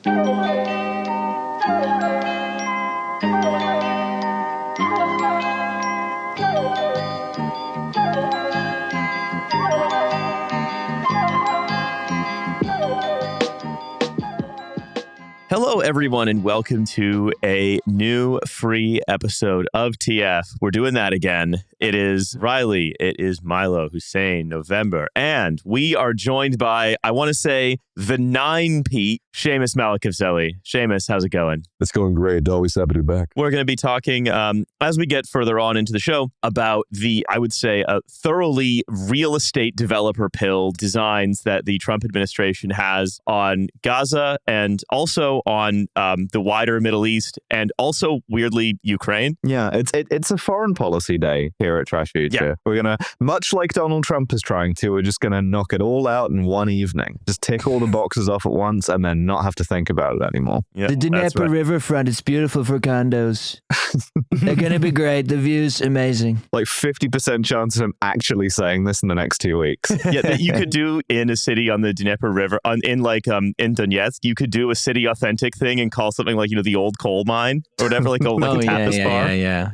Hello, everyone, and welcome to a new free episode of TF. We're doing that again. It is Riley, it is Milo, Hussein, November, and we are joined by, I want to say, the 9-Pete, Seamus Malekafzali. Seamus, how's it going? It's going great. Always happy to be back. We're going to be talking, as we get further on into the show, about the, I would say, thoroughly real estate developer pill designs that the Trump administration has on Gaza and also on the wider Middle East and also, weirdly, Ukraine. Yeah, it's a foreign policy day here at Trash Future. Yeah. We're going to, much like Donald Trump is trying to, we're just going to knock it all out in one evening. Just tick all the boxes off at once and then not have to think about it anymore. Yeah, the Dnieper riverfront is beautiful for condos. They're going to be great. The view's amazing. Like 50% chance of him actually saying this in the next 2 weeks. Yeah, that you could do in a city on the Dnieper River, in Donetsk, you could do a city authentic thing and call something like, the old coal mine or whatever, like a tapas bar. Yeah,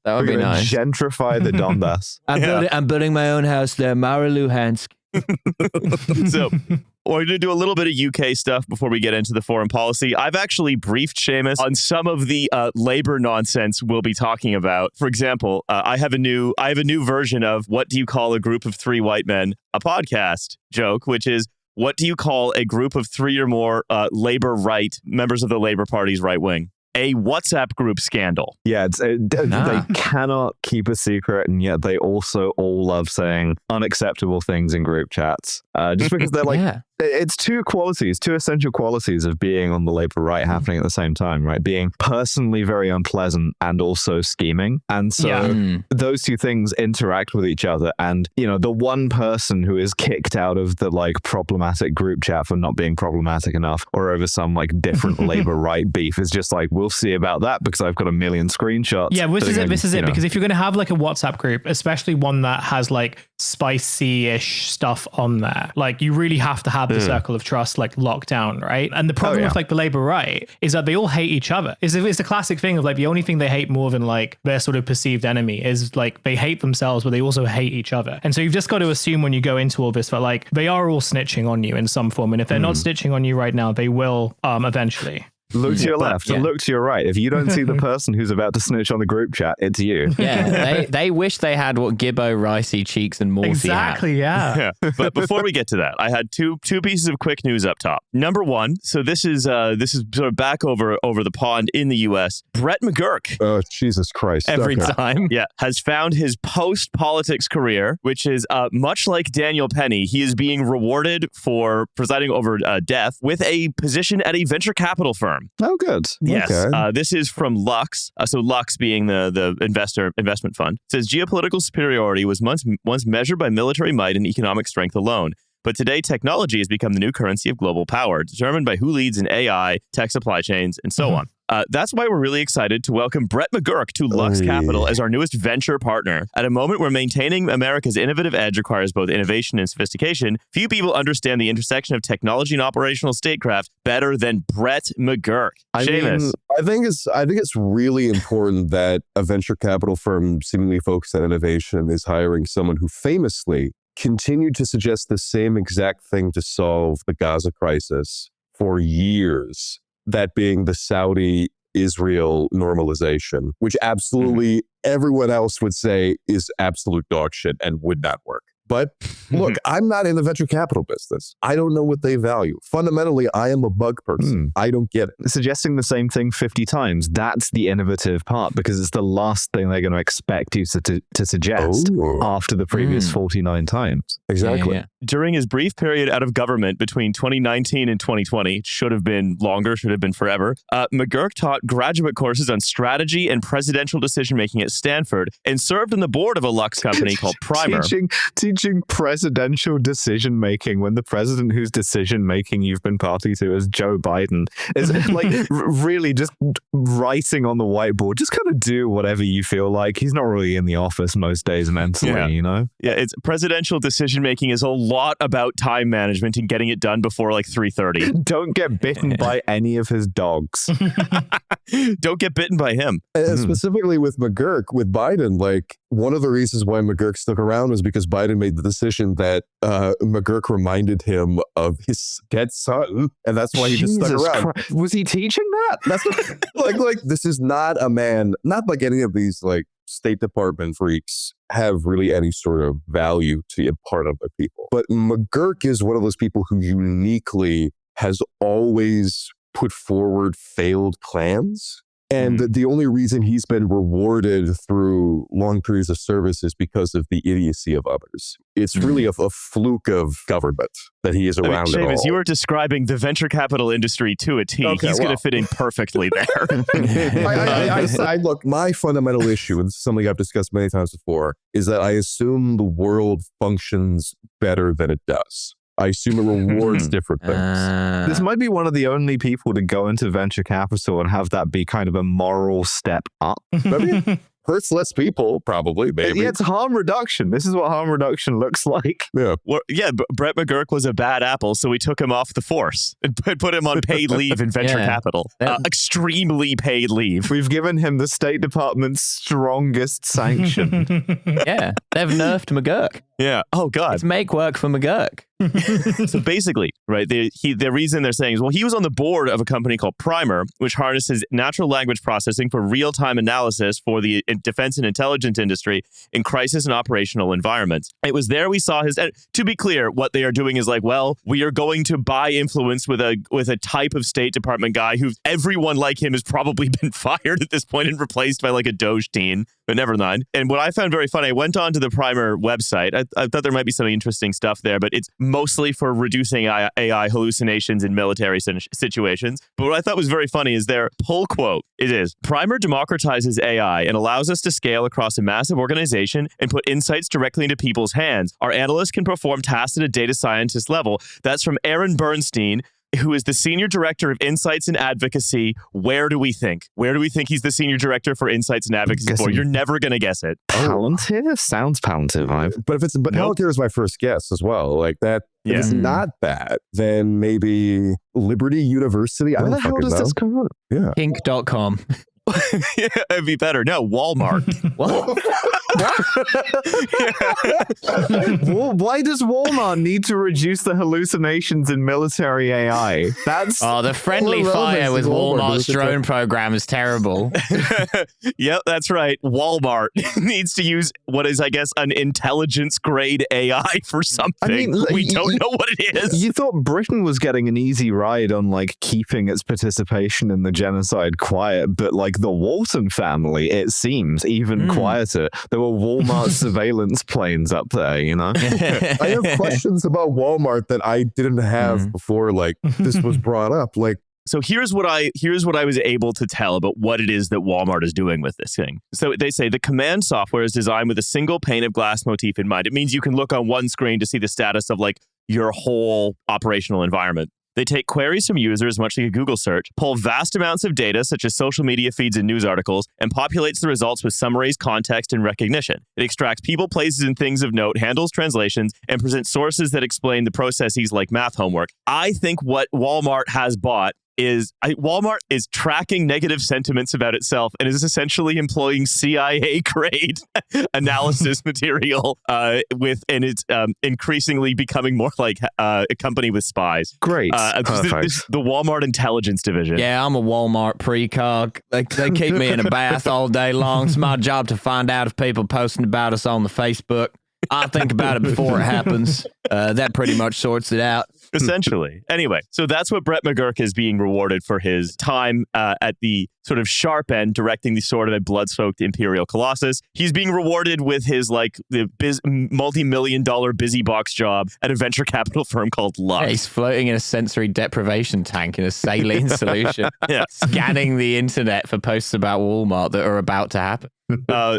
that would be nice. Gentrify the Donbass. I'm building my own house there, Luhansk. So we're going to do a little bit of UK stuff before we get into the foreign policy. I've actually briefed Seamus on some of the labor nonsense we'll be talking about. For example, I have a new version of What Do You Call a Group of Three White Men? A podcast joke, which is, what do you call a group of three or more labor right members of the Labor Party's right wing? A WhatsApp group scandal. Yeah, they cannot keep a secret, and yet they also all love saying unacceptable things in group chats. Just because they're like, it's two essential qualities of being on the Labour right happening at the same time, right? Being personally very unpleasant and also scheming. And so those two things interact with each other. And, the one person who is kicked out of the problematic group chat for not being problematic enough or over some different Labour right beef is just like, we'll see about that because I've got a million screenshots. Yeah, this is it. Because if you're going to have a WhatsApp group, especially one that has spicy-ish stuff on there, you really have to have the circle of trust locked down, right? And the problem with the Labour right is that they all hate each other. It's a classic thing of the only thing they hate more than their sort of perceived enemy is they hate themselves, but they also hate each other. And so you've just got to assume when you go into all this that they are all snitching on you in some form. And if they're not snitching on you right now, they will eventually. Look to your left and look to your right. If you don't see the person who's about to snitch on the group chat, it's you. Yeah, they wish they had what Gibbo, Ricey, Cheeks, and Morty exactly, had. Yeah. But before we get to that, I had two pieces of quick news up top. Number one, so this is sort of back over the pond in the U.S. Brett McGurk. Oh, Jesus Christ. Every time. Yeah. Has found his post-politics career, which is much like Daniel Penny. He is being rewarded for presiding over death with a position at a venture capital firm. Oh, good. Yes. Okay. This is from Lux. So Lux being the investment fund. It says geopolitical superiority was once measured by military might and economic strength alone. But today, technology has become the new currency of global power, determined by who leads in AI, tech supply chains, and so on. That's why we're really excited to welcome Brett McGurk to Lux Capital as our newest venture partner. At a moment where maintaining America's innovative edge requires both innovation and sophistication, few people understand the intersection of technology and operational statecraft better than Brett McGurk. Seamus. I think it's really important that a venture capital firm seemingly focused on innovation is hiring someone who famously continued to suggest the same exact thing to solve the Gaza crisis for years. That being the Saudi-Israel normalization, which absolutely everyone else would say is absolute dog shit and would not work. But look, I'm not in the venture capital business. I don't know what they value. Fundamentally, I am a bug person. I don't get it. Suggesting the same thing 50 times, that's the innovative part because it's the last thing they're going to expect you to suggest after the previous 49 times. Exactly. Yeah. During his brief period out of government between 2019 and 2020, should have been longer, should have been forever, McGurk taught graduate courses on strategy and presidential decision-making at Stanford and served on the board of a Lux company called Primer. Teaching teaching presidential decision making when the president whose decision making you've been party to is Joe Biden is like really just writing on the whiteboard. Just kind of do whatever you feel like. He's not really in the office most days mentally, you know? Yeah, it's presidential decision making is a lot about time management and getting it done before like 3:30. Don't get bitten by any of his dogs. Don't get bitten by him. And specifically with McGurk, with Biden, like one of the reasons why McGurk stuck around was because Biden made the decision that McGurk reminded him of his dead son, and that's why he just stuck around. Was he teaching that? That's what, like this is not a man, not like any of these like State Department freaks have really any sort of value to impart on their people. But McGurk is one of those people who uniquely has always put forward failed plans. And the only reason he's been rewarded through long periods of service is because of the idiocy of others. It's really a fluke of government that he is around at all. Seamus, you were describing the venture capital industry to a T. Okay, he's going to fit in perfectly there. I look, my fundamental issue, and this is something I've discussed many times before, is that I assume the world functions better than it does. I assume it rewards different things. This might be one of the only people to go into venture capital and have that be kind of a moral step up. Maybe hurts less people, probably, maybe. Yeah, it's harm reduction. This is what harm reduction looks like. Yeah. Well, yeah, Brett McGurk was a bad apple, so we took him off the force and put him on paid leave in venture capital. Extremely paid leave. We've given him the State Department's strongest sanction. Yeah, they've nerfed McGurk. Yeah. Oh, God. It's make work for McGurk. So basically, right, the reason they're saying is, well, he was on the board of a company called Primer, which harnesses natural language processing for real-time analysis for the defense and intelligence industry in crisis and operational environments. It was there we saw his, to be clear, what they are doing is like, well, we are going to buy influence with a type of State Department guy who everyone like him has probably been fired at this point and replaced by like a Doge teen, but never mind. And what I found very funny, I went on to the Primer website. I thought there might be some interesting stuff there, but it's mostly for reducing AI hallucinations in military situations. But what I thought was very funny is their pull quote. It is, Primer democratizes AI and allows us to scale across a massive organization and put insights directly into people's hands. Our analysts can perform tasks at a data scientist level. That's from Aaron Bernstein, who is the Senior Director of Insights and Advocacy. Where do we think? Where do we think he's the Senior Director for Insights and Advocacy for? You're never going to guess it. Palantir? Sounds Palantir vibe. But Palantir is my first guess as well. Like that, if it's not that, then maybe Liberty University. Where the hell does this come from? Yeah. Pink.com. Yeah, it'd be better. No, Walmart. What? Well, why does Walmart need to reduce the hallucinations in military AI? That's the friendly fire with Walmart's drone program is terrible. Yep, that's right. Walmart needs to use what is, I guess, an intelligence grade AI for something. I mean, we don't know what it is. You thought Britain was getting an easy ride on like keeping its participation in the genocide quiet, but like the Walton family, it seems even quieter. There were Walmart surveillance planes up there, you know? I have questions about Walmart that I didn't have before like this was brought up. Like, so here's what I was able to tell about what it is that Walmart is doing with this thing. So they say the command software is designed with a single pane of glass motif in mind. It means you can look on one screen to see the status of like your whole operational environment. They take queries from users, much like a Google search, pull vast amounts of data, such as social media feeds and news articles, and populates the results with summaries, context, and recognition. It extracts people, places, and things of note, handles translations, and presents sources that explain the processes like math homework. I think what Walmart has bought is Walmart is tracking negative sentiments about itself and is essentially employing CIA grade analysis material and it's increasingly becoming more like a company with spies. Great. The Walmart intelligence division. Yeah, I'm a Walmart precog. They keep me in a bath all day long. It's my job to find out if people posting about us on the Facebook. I think about it before it happens. That pretty much sorts it out. Essentially. Anyway, so that's what Brett McGurk is being rewarded for his time at the sort of sharp end, directing the sort of a blood-soaked Imperial Colossus. He's being rewarded with his like the multi-million-dollar busy box job at a venture capital firm called Lux. Yeah, he's floating in a sensory deprivation tank in a saline solution, scanning the internet for posts about Walmart that are about to happen.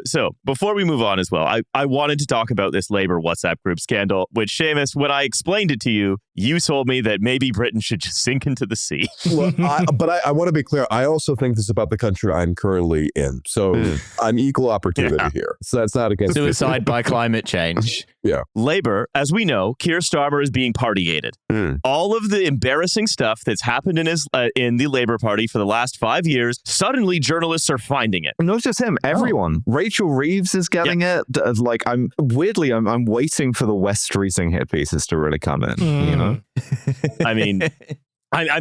So before we move on as well, I wanted to talk about this Labour WhatsApp group scandal, which, Seamus, when I explained it to you, you told me that maybe Britain should just sink into the sea. Well, I want to be clear. I also think this is about the country I'm currently in. So I'm equal opportunity here. So that's not against suicide by climate change. Yeah. Labour, as we know, Keir Starmer is being party-gated. All of the embarrassing stuff that's happened in the Labour Party for the last 5 years, suddenly journalists are finding it. Not just him, everyone. Rachel Reeves is getting it. Like, I'm waiting for the West Streeting hit pieces to really come in. You know, I mean,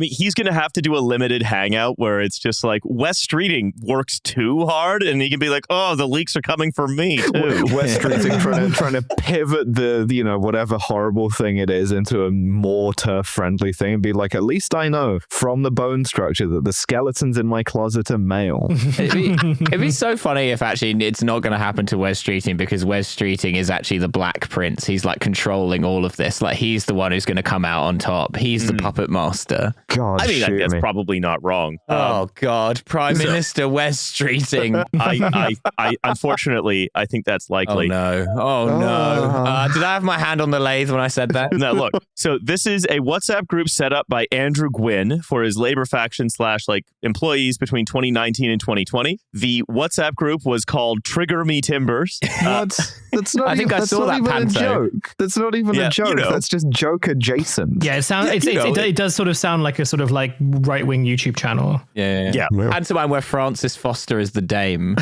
he's going to have to do a limited hangout where it's just like West Streeting works too hard, and he can be like, "Oh, the leaks are coming for me too." West Streeting trying to pivot the whatever horrible thing it is into a more turf friendly thing, and be like, "At least I know from the bone structure that the skeletons in my closet are male." It'd be so funny if actually it's not going to happen to West Streeting, because West Streeting is actually the Black Prince. He's like controlling all of this. Like, he's the one who's going to come out on top. He's the puppet master. God, I mean, that's probably not wrong. Oh God, Prime Minister West Streeting. I unfortunately, I think that's likely. Oh no. Did I have my hand on the lathe when I said that? No, look. So this is a WhatsApp group set up by Andrew Gwynn for his Labour faction / employees between 2019 and 2020. The WhatsApp group was called Trigger Me Timbers. That's not. I think I saw that panto. Joke. That's not even a joke. That's just joke adjacent. Yeah, it sounds. It does sort of sound like a sort of like right-wing YouTube channel. Yeah. And to one where Francis Foster is the dame.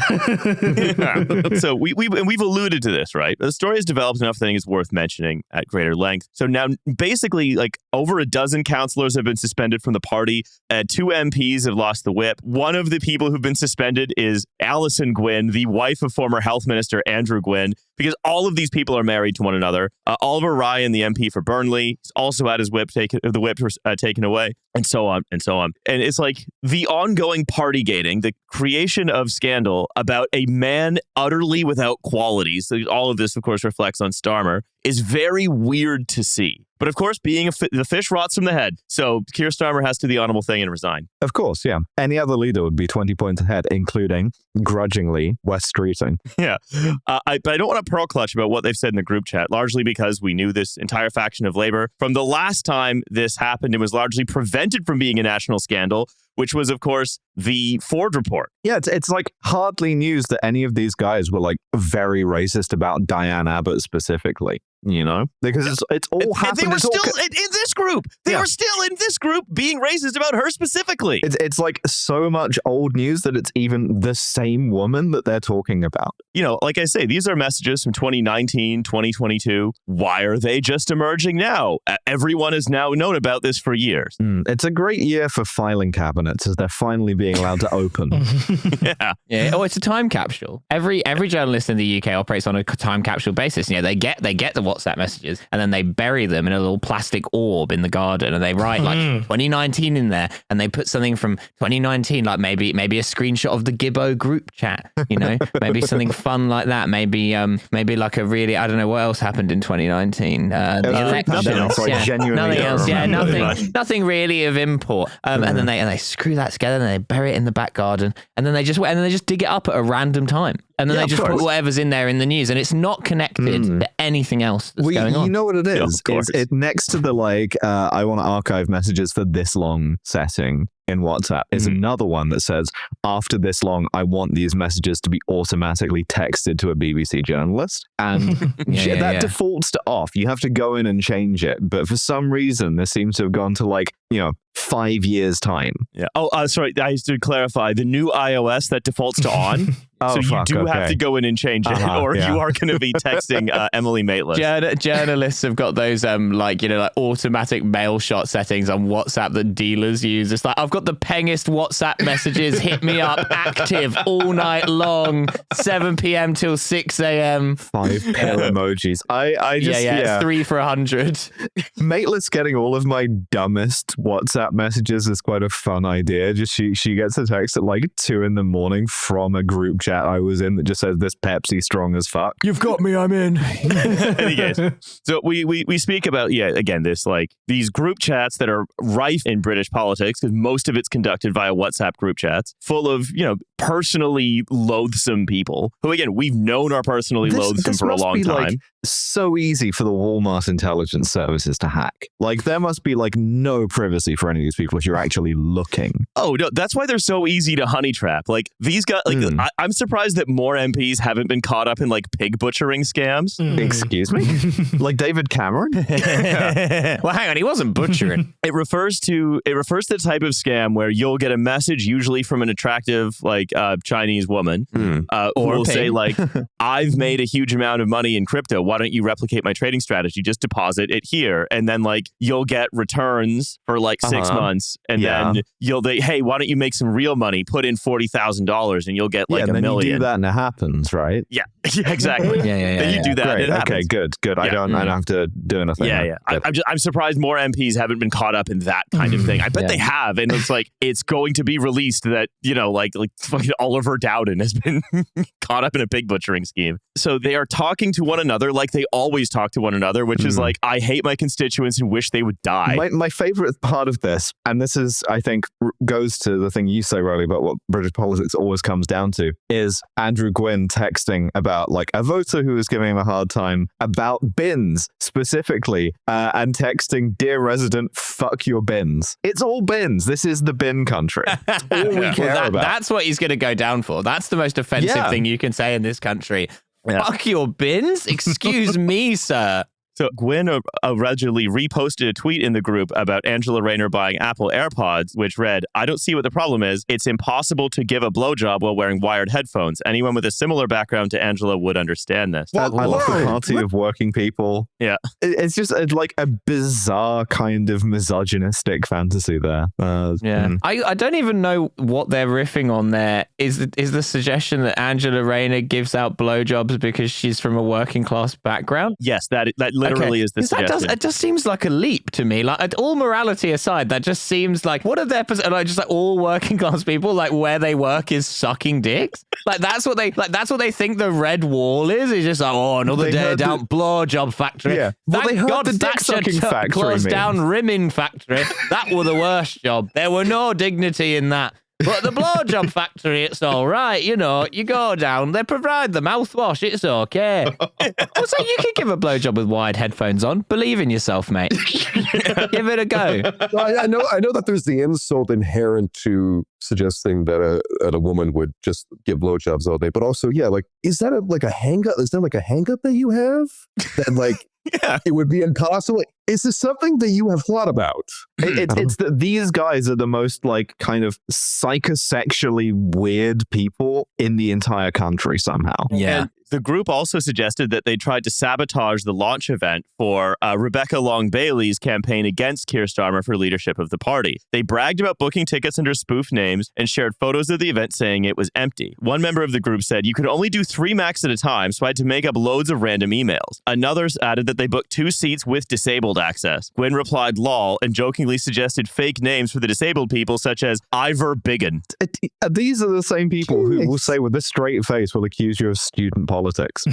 So we've alluded to this, right? The story has developed enough that I think it's worth mentioning at greater length. So now, basically, like over a dozen councillors have been suspended from the party. 2 MPs have lost the whip. One of the people who've been suspended is Alison Gwynn, the wife of former Health Minister Andrew Gwynn, because all of these people are married to one another. Oliver Ryan, the MP for Burnley, has also had his whip taken away, and so on and so on. And it's like the ongoing party-gating, the creation of scandal about a man utterly without qualities. So all of this, of course, reflects on Starmer, is very weird to see. But of course, the fish rots from the head. So Keir Starmer has to do the honorable thing and resign. Of course, yeah. Any other leader would be 20 points ahead, including, grudgingly, West Streeting. Yeah. But I don't want to pearl clutch about what they've said in the group chat, largely because we knew this entire faction of Labour from the last time this happened. It was largely prevented from being a national scandal, which was, of course, the Ford report. Yeah, it's like hardly news that any of these guys were like very racist about Diane Abbott specifically, you know? Because it's all happened. They were still in this group. They were still in this group being racist about her specifically. It's like so much old news that it's even the same woman that they're talking about. You know, like I say, these are messages from 2019, 2022. Why are they just emerging now? Everyone has now known about this for years. It's a great year for filing cabinets as they're finally being allowed to open. Yeah. Oh, it's a time capsule. Every journalist in the UK operates on a time capsule basis. You know, they get the WhatsApp messages and then they bury them in a little plastic orb in the garden, and they write like 2019 in there, and they put something from 2019, like maybe a screenshot of the Gibbo group chat. You know, maybe something fun like that. Maybe like a really, I don't know what else happened in 2019. The election. Nothing else. Yeah, nothing really of import. And then they screw that together and they bury it in the back garden, and then they just dig it up at a random time, and then they just put whatever's in there in the news, and it's not connected to anything else that's going on. You know what it is? Yeah, it's next to the I want to archive messages for this long setting in WhatsApp is another one that says, after this long, I want these messages to be automatically texted to a BBC journalist. And that defaults to off. You have to go in and change it. But for some reason, this seems to have gone to 5 years time. Yeah. Oh, sorry. I used to clarify the new iOS that defaults to on. So you do have to go in and change it, or you are going to be texting Emily Maitlis. Journalists have got those automatic mail shot settings on WhatsApp that dealers use. It's like, I've got the pengest WhatsApp messages, hit me up, active all night long, 7 p.m. till 6 a.m. 5 pair emojis. It's 3 for 100. Maitlis getting all of my dumbest WhatsApp messages is quite a fun idea. Just she gets a text at 2 a.m. from a group chat I was in that just says, this Pepsi strong as fuck. You've got me, I'm in. Any case, so we speak about, again, this these group chats that are rife in British politics, because most of it's conducted via WhatsApp group chats, full of, personally loathsome people who, again, we've known are personally loathsome for a long time. Like, so easy for the Walmart intelligence services to hack. Like, there must be like no privacy for any of these people if you're actually looking. Oh, no, that's why they're so easy to honey trap. Like, these guys, like, I'm surprised that more MPs haven't been caught up in like pig butchering scams. Excuse me? Like David Cameron? Well, hang on, he wasn't butchering. It refers to the type of scam where you'll get a message, usually from an attractive like Chinese woman, who will say like, "I've made a huge amount of money in crypto. Why don't you replicate my trading strategy? Just deposit it here." And then like you'll get returns for like 6 months, and then hey, why don't you make some real money? Put in $40,000 and you'll get like $1 million. You do that and it happens, right? Yeah, exactly. Then you do that. Great. And it happens. Okay, good. I don't have to do anything. Yeah. I'm surprised more MPs haven't been caught up in that kind of thing. I bet they have, and it's like it's going to be released that like fucking Oliver Dowden has been caught up in a pig butchering scheme. So they are talking to one another like they always talk to one another, which is like, I hate my constituents and wish they would die. My favorite part of this, and this is, I think, goes to the thing you say, Riley, about what British politics always comes down to, is Andrew Gwynn texting about like a voter who was giving him a hard time about bins specifically, and texting, "Dear resident, fuck your bins." It's all bins. This is the bin country. That's all we care about. That's what he's going to go down for. That's the most offensive thing you can say in this country. Fuck your bins? Excuse me, sir. So Gwynn allegedly reposted a tweet in the group about Angela Rayner buying Apple AirPods, which read, "I don't see what the problem is. It's impossible to give a blowjob while wearing wired headphones. Anyone with a similar background to Angela would understand this." I love the party of working people. Yeah. It's just like a bizarre kind of misogynistic fantasy there. I don't even know what they're riffing on there. Is the suggestion that Angela Rayner gives out blowjobs because she's from a working class background? Yes, that literally is the suggestion. It just seems like a leap to me. Like, all morality aside, that just seems like, what are their like just like all working class people, like where they work is sucking dicks? Like that's what they think the red wall is. It's just like, another day down blowjob factory. Yeah. Well, Thank God the dick sucking factory closed down rimming factory. That were the worst job. There were no dignity in that. But the blowjob factory, it's all right. You know, you go down, they provide the mouthwash. It's okay. Also, you can give a blowjob with wired headphones on. Believe in yourself, mate. Give it a go. I know that there's the insult inherent to suggesting that a woman would just give blowjobs all day, but also, like, is that like a hang up? Is there like a hang up that you have that like? Yeah. It would be impossible. Is this something that you have thought about? It's that these guys are the most like kind of psychosexually weird people in the entire country somehow. Yeah. And the group also suggested that they tried to sabotage the launch event for Rebecca Long Bailey's campaign against Keir Starmer for leadership of the party. They bragged about booking tickets under spoof names and shared photos of the event saying it was empty. One member of the group said, "You could only do 3 max at a time, so I had to make up loads of random emails." Another added that they booked 2 seats with disabled access. Gwynn replied, "Lol," and jokingly suggested fake names for the disabled people, such as Ivor Biggin. These are the same people who will say with a straight face will accuse you of student politics.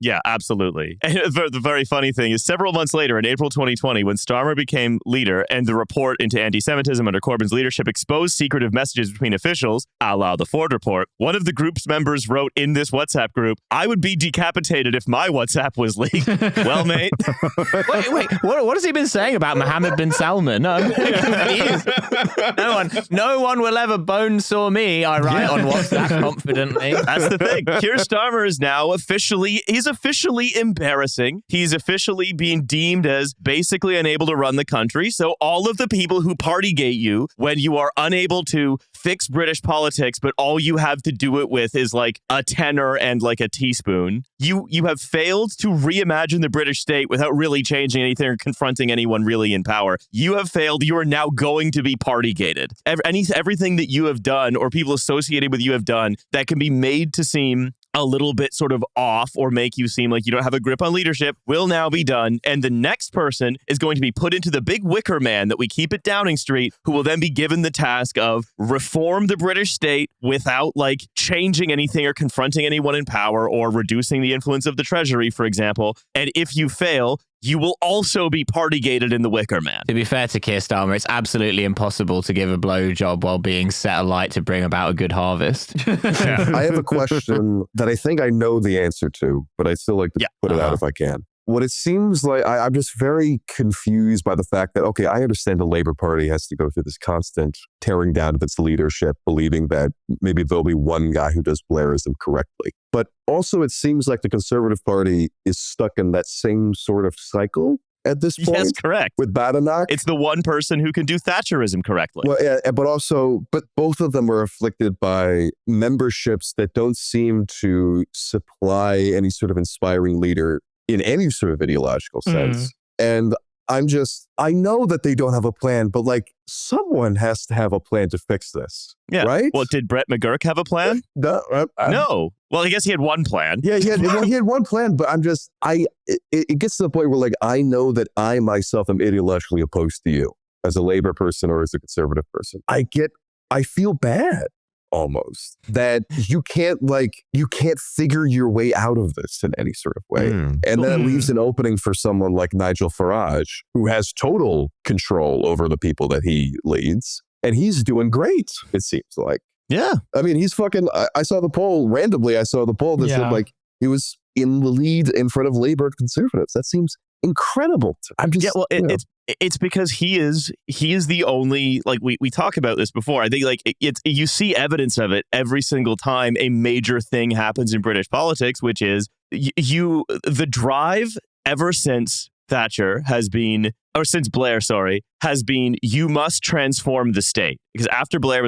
Yeah, absolutely. And the very funny thing is, several months later, in April 2020, when Starmer became leader and the report into anti-Semitism under Corbyn's leadership exposed secretive messages between officials, a la the Ford report, one of the group's members wrote in this WhatsApp group, "I would be decapitated if my WhatsApp was leaked." Well, mate. Wait, what has he been saying about Mohammed bin Salman? No, I'm confused. No one will ever bone saw me, I write on WhatsApp confidently. That's the thing. Keir Starmer is now officially embarrassing. He's officially being deemed as basically unable to run the country. So all of the people who partygate you when you are unable to fix British politics, but all you have to do it with is like a tenner and like a teaspoon. You have failed to reimagine the British state without really changing anything or confronting anyone really in power. You have failed. You are now going to be partygated. Everything that you have done or people associated with you have done that can be made to seem a little bit sort of off or make you seem like you don't have a grip on leadership will now be done. And the next person is going to be put into the big wicker man that we keep at Downing Street, who will then be given the task of reform the British state without like changing anything or confronting anyone in power or reducing the influence of the Treasury, for example. And if you fail, you will also be Partygated in the Wicker Man. To be fair to Keir Starmer, it's absolutely impossible to give a blowjob while being set alight to bring about a good harvest. I have a question that I think I know the answer to, but I'd still like to put it out if I can. What it seems like, I'm just very confused by the fact that, okay, I understand the Labour Party has to go through this constant tearing down of its leadership, believing that maybe there'll be one guy who does Blairism correctly. But also it seems like the Conservative Party is stuck in that same sort of cycle at this point. Yes, correct. With Badenoch. It's the one person who can do Thatcherism correctly. Well, yeah, but both of them are afflicted by memberships that don't seem to supply any sort of inspiring leader in any sort of ideological sense. And I know that they don't have a plan, but like someone has to have a plan to fix this. Yeah. Right? Well, did Brett McGurk have a plan? No. Well, I guess he had one plan. Yeah, he had one plan, but it gets to the point where like, I know that I myself am ideologically opposed to you as a Labour person or as a Conservative person. I feel bad. Almost that you can't figure your way out of this in any sort of way. And then it leaves an opening for someone like Nigel Farage, who has total control over the people that he leads. And he's doing great, it seems like. Yeah. I mean, he's fucking, I saw the poll randomly. I saw the poll that said like he was in the lead in front of Labour Conservatives. That seems incredible. It's because he is the only, like we talk about this before. I think like you see evidence of it every single time a major thing happens in British politics, which is the drive ever since Thatcher has been, or since Blair, has been, you must transform the state. Because after Blair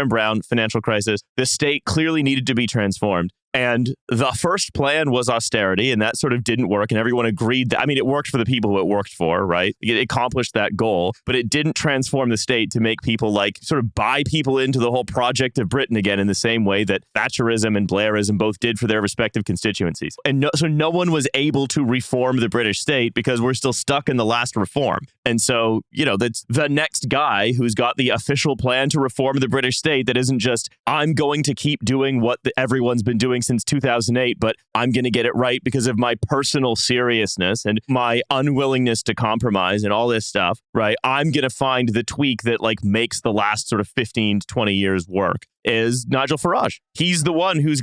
and Brown financial crisis, the state clearly needed to be transformed. And the first plan was austerity, and that sort of didn't work. And everyone agreed that, I mean, it worked for the people who it worked for, right? It accomplished that goal, but it didn't transform the state to make people like sort of buy people into the whole project of Britain again in the same way that Thatcherism and Blairism both did for their respective constituencies. And so no one was able to reform the British state because we're still stuck in the last reform. And so, that's the next guy who's got the official plan to reform the British state that isn't just, I'm going to keep doing what everyone's been doing since 2008, but I'm going to get it right because of my personal seriousness and my unwillingness to compromise and all this stuff, right? I'm going to find the tweak that like makes the last sort of 15 to 20 years work. Is Nigel Farage. He's the one whose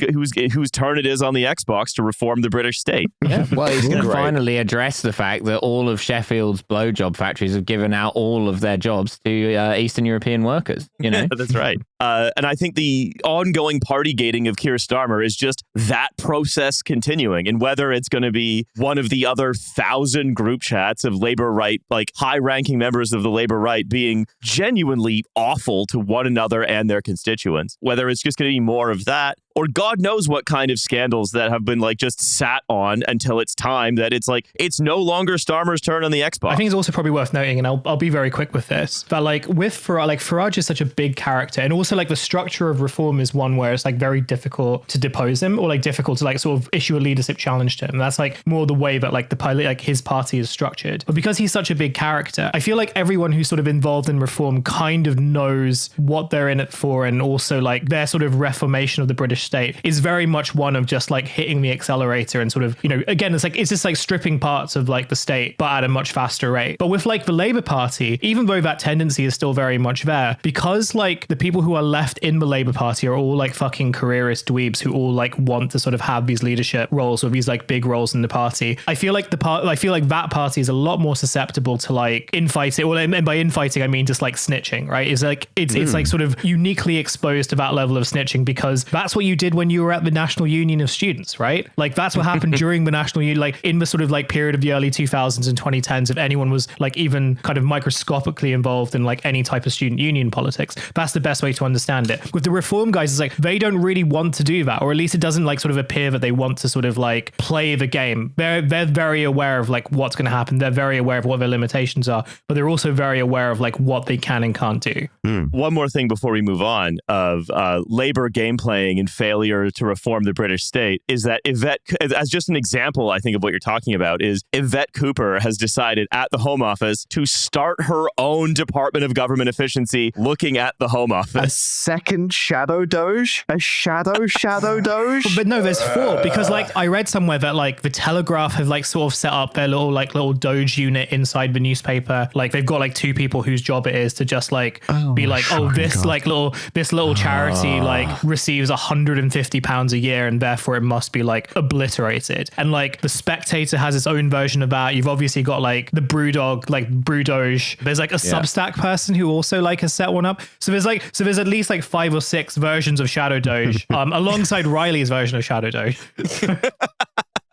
turn it is on the Xbox to reform the British state. Yeah, well, he's going to finally address the fact that all of Sheffield's blowjob factories have given out all of their jobs to Eastern European workers. That's right. And I think the ongoing partygating of Keir Starmer is just that process continuing. And whether it's going to be one of the other 1,000 group chats of Labour right, like high-ranking members of the Labour right being genuinely awful to one another and their constituents. Whether it's just going to be more of that, or God knows what kind of scandals that have been like just sat on until it's time that it's like, it's no longer Starmer's turn on the Xbox. I think it's also probably worth noting, and I'll be very quick with this, that like with Farage is such a big character, and also like the structure of reform is one where it's like very difficult to depose him, or like difficult to like sort of issue a leadership challenge to him. That's like more the way that like his party is structured. But because he's such a big character, I feel like everyone who's sort of involved in reform kind of knows what they're in it for, and also like their sort of reformation of the British state is very much one of just like hitting the accelerator and sort of, again, it's just like stripping parts of like the state, but at a much faster rate. But with like the Labour Party, even though that tendency is still very much there, because like the people who are left in the Labour Party are all like fucking careerist dweebs who all like want to sort of have these leadership roles or these like big roles in the party. I feel like that party is a lot more susceptible to like infighting, and by infighting I mean just like snitching, right? It's like it's like sort of uniquely exposed to that level of snitching because that's what you did when you were at the National Union of Students, right? Like that's what happened during the National Union, like in the sort of like period of the early 2000s and 2010s, if anyone was like even kind of microscopically involved in like any type of student union politics. That's the best way to understand it. With the reform guys, it's like they don't really want to do that, or at least it doesn't like sort of appear that they want to sort of like play the game. They're very aware of like what's going to happen. They're very aware of what their limitations are, but they're also very aware of like what they can and can't do. One more thing before we move on of Labour game playing and failure to reform the British state is that Yvette, as just an example, I think of what you're talking about, is Yvette Cooper has decided at the Home Office to start her own Department of Government Efficiency looking at the Home Office. second shadow doge? A shadow doge? But no, there's 4 because like I read somewhere that like the Telegraph have like sort of set up their little doge unit inside the newspaper. Like they've got like 2 people whose job it is to just like be like, this little charity like receives £150 a year and therefore it must be like obliterated. And like the Spectator has its own version of that. You've obviously got like the Brewdog, like Brewdoge. There's like a Substack person who also like has set one up. So there's at least like 5 or 6 versions of Shadow Doge alongside Riley's version of Shadow Doge.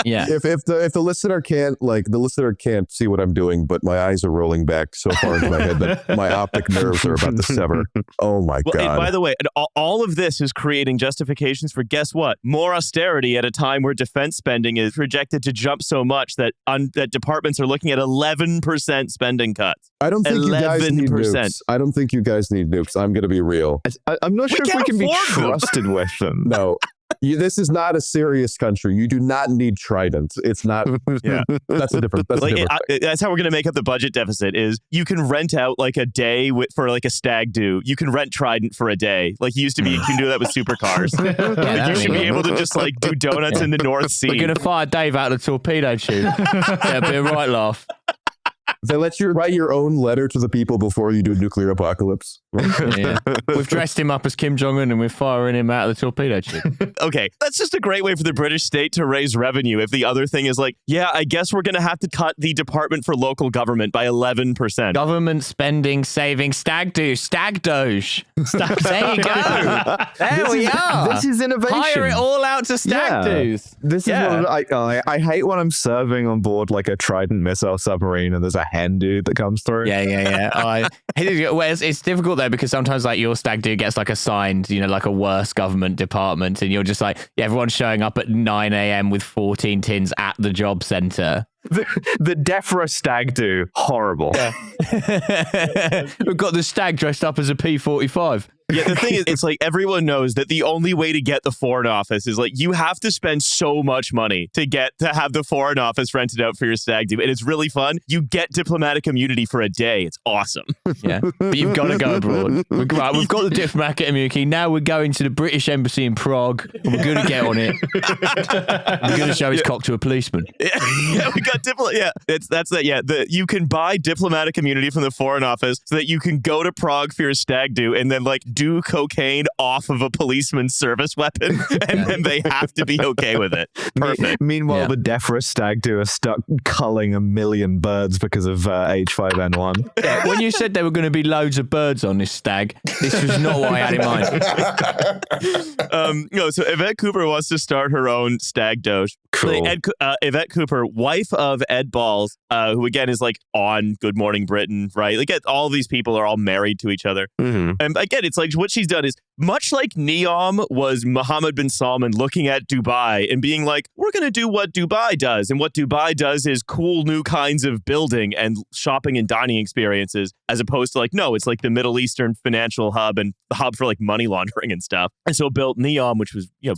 Yeah. If the listener can't see what I'm doing, but my eyes are rolling back so far into my head that my optic nerves are about to sever. Oh my God. And by the way, all of this is creating justifications for, guess what? More austerity at a time where defense spending is projected to jump so much that departments are looking at 11% spending cuts. I don't think 11%. You guys need nukes. I don't think you guys need nukes. I'm going to be real. I'm not sure if we can be trusted with them. No. This is not a serious country. You do not need Trident. It's not. Yeah, that's a different. That's how we're going to make up the budget deficit. Is you can rent out like a day for like a stag do. You can rent Trident for a day. Like you used to be. You can do that with supercars. You should be able to just like do donuts in the North Sea. We're going to fire Dave out of the torpedo tube. Yeah, be a right laugh. They let you write your own letter to the people before you do a nuclear apocalypse. Yeah. We've dressed him up as Kim Jong-un and we're firing him out of the torpedo tube. Okay, that's just a great way for the British state to raise revenue. If the other thing is like, yeah, I guess we're going to have to cut the Department for Local Government by 11%. Government spending, saving, stag doge. There you go. There we are. This is innovation. Hire it all out to stag do's. This is what I hate when I'm serving on board like a Trident missile submarine and there's a hen dude that comes through. Yeah. It's difficult though because sometimes like your stag do gets like assigned, like a worse government department, and you're just like, everyone's showing up at 9 a.m. with 14 tins at the job center. The DEFRA stag do, horrible. Yeah. We've got the stag dressed up as a P-45. Yeah, the thing is, it's like everyone knows that the only way to get the Foreign Office is like you have to spend so much money to have the Foreign Office rented out for your stag do, and it's really fun. You get diplomatic immunity for a day. It's awesome. Yeah, but you've got to go abroad. We've got the diplomatic immunity. Now we're going to the British Embassy in Prague, and we're going to get on it. We're going to show his cock to a policeman. Yeah, we got you can buy diplomatic immunity from the Foreign Office so that you can go to Prague for your stag do, and then like do cocaine off of a policeman's service weapon, and then they have to be okay with it. Perfect. Meanwhile, the DEFRA stag do are stuck culling 1 million birds because of H5N1. Yeah, when you said there were going to be loads of birds on this stag, this was not what I had in mind. So Yvette Cooper wants to start her own stag doge. Cool. Yvette Cooper, wife of Ed Balls, who again is like on Good Morning Britain, right? Like all these people are all married to each other. Mm-hmm. And again, it's like what she's done is much like Neom was Mohammed bin Salman looking at Dubai and being like, we're going to do what Dubai does. And what Dubai does is cool new kinds of building and shopping and dining experiences, as opposed to like, no, it's like the Middle Eastern financial hub and the hub for like money laundering and stuff. And so built Neom,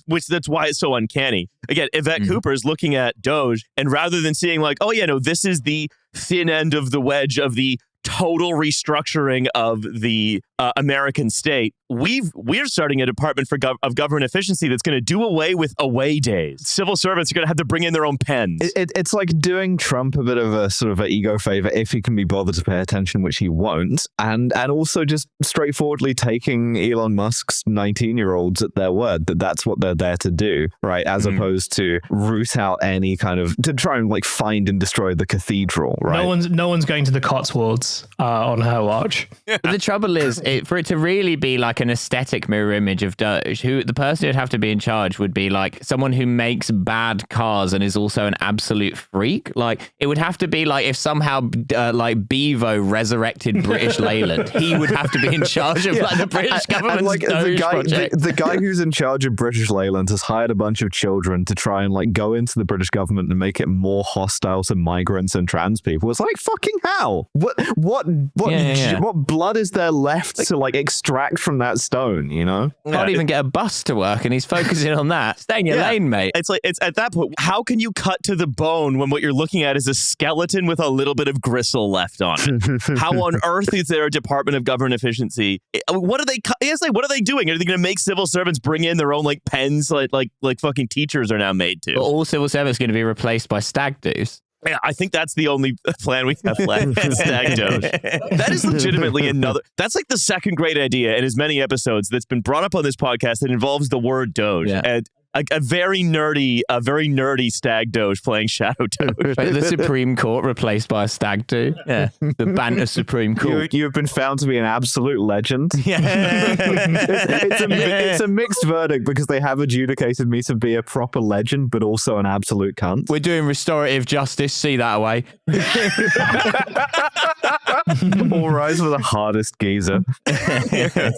which that's why it's so uncanny. Again, Yvette Cooper is looking at Doge, and rather than seeing like, oh yeah, no, this is the thin end of the wedge of the total restructuring of the American state, we're starting a department of government efficiency that's going to do away with away days. Civil servants are going to have to bring in their own pens. It's like doing Trump a bit of a sort of an ego favor if he can be bothered to pay attention, which he won't, and also just straightforwardly taking Elon Musk's 19-year-olds at their word that that's what they're there to do, right? As opposed to root out any kind of to try and like find and destroy the cathedral, right? No one's going to the Cotswolds on her watch. But the trouble is, for it to really be like an aesthetic mirror image of Doge, the person who'd have to be in charge would be like someone who makes bad cars and is also an absolute freak. Like it would have to be like if somehow like Bevo resurrected British Leyland, he would have to be in charge of like the British government's like Doge project. The guy who's in charge of British Leyland has hired a bunch of children to try and like go into the British government and make it more hostile to migrants and trans people. It's like fucking hell. What what blood is there left to like extract from that stone, you know? Can't even get a bus to work, and he's focusing on that. Stay in your lane, mate. It's at that point, how can you cut to the bone when what you're looking at is a skeleton with a little bit of gristle left on it? How on earth is there a Department of Government Efficiency? What are they? What are they doing? Are they going to make civil servants bring in their own like pens, like fucking teachers are now made to? All civil servants going to be replaced by stag doos. Yeah, I think that's the only plan we have left. Stag Doge. That is legitimately another. That's like the second great idea in as many episodes that's been brought up on this podcast that involves the word Doge. Yeah. And a very nerdy stag Doge playing Shadow Doge. Like the Supreme Court replaced by a stag do. Yeah, the banter Supreme Court. You have been found to be an absolute legend. Yeah, it's a mixed verdict because they have adjudicated me to be a proper legend, but also an absolute cunt. we're doing restorative justice. See that away. All rise for the hardest geezer.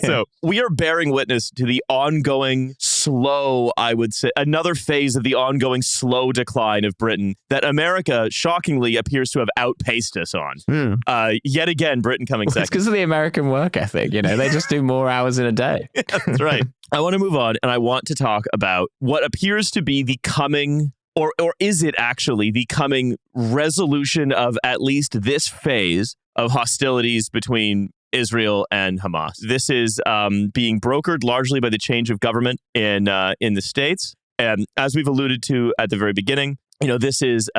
So we are bearing witness to the ongoing slow, I would say, another phase of the ongoing slow decline of Britain that America shockingly appears to have outpaced us on. Yet again, Britain coming second. It's because of the American work ethic. You know, they just do more hours in a day. That's right. I want to move on, and I want to talk about what appears to be the coming, or is it actually the coming resolution of at least this phase of hostilities between Israel and Hamas. This is being brokered largely by the change of government in the States. And as we've alluded to at the very beginning, you know, this is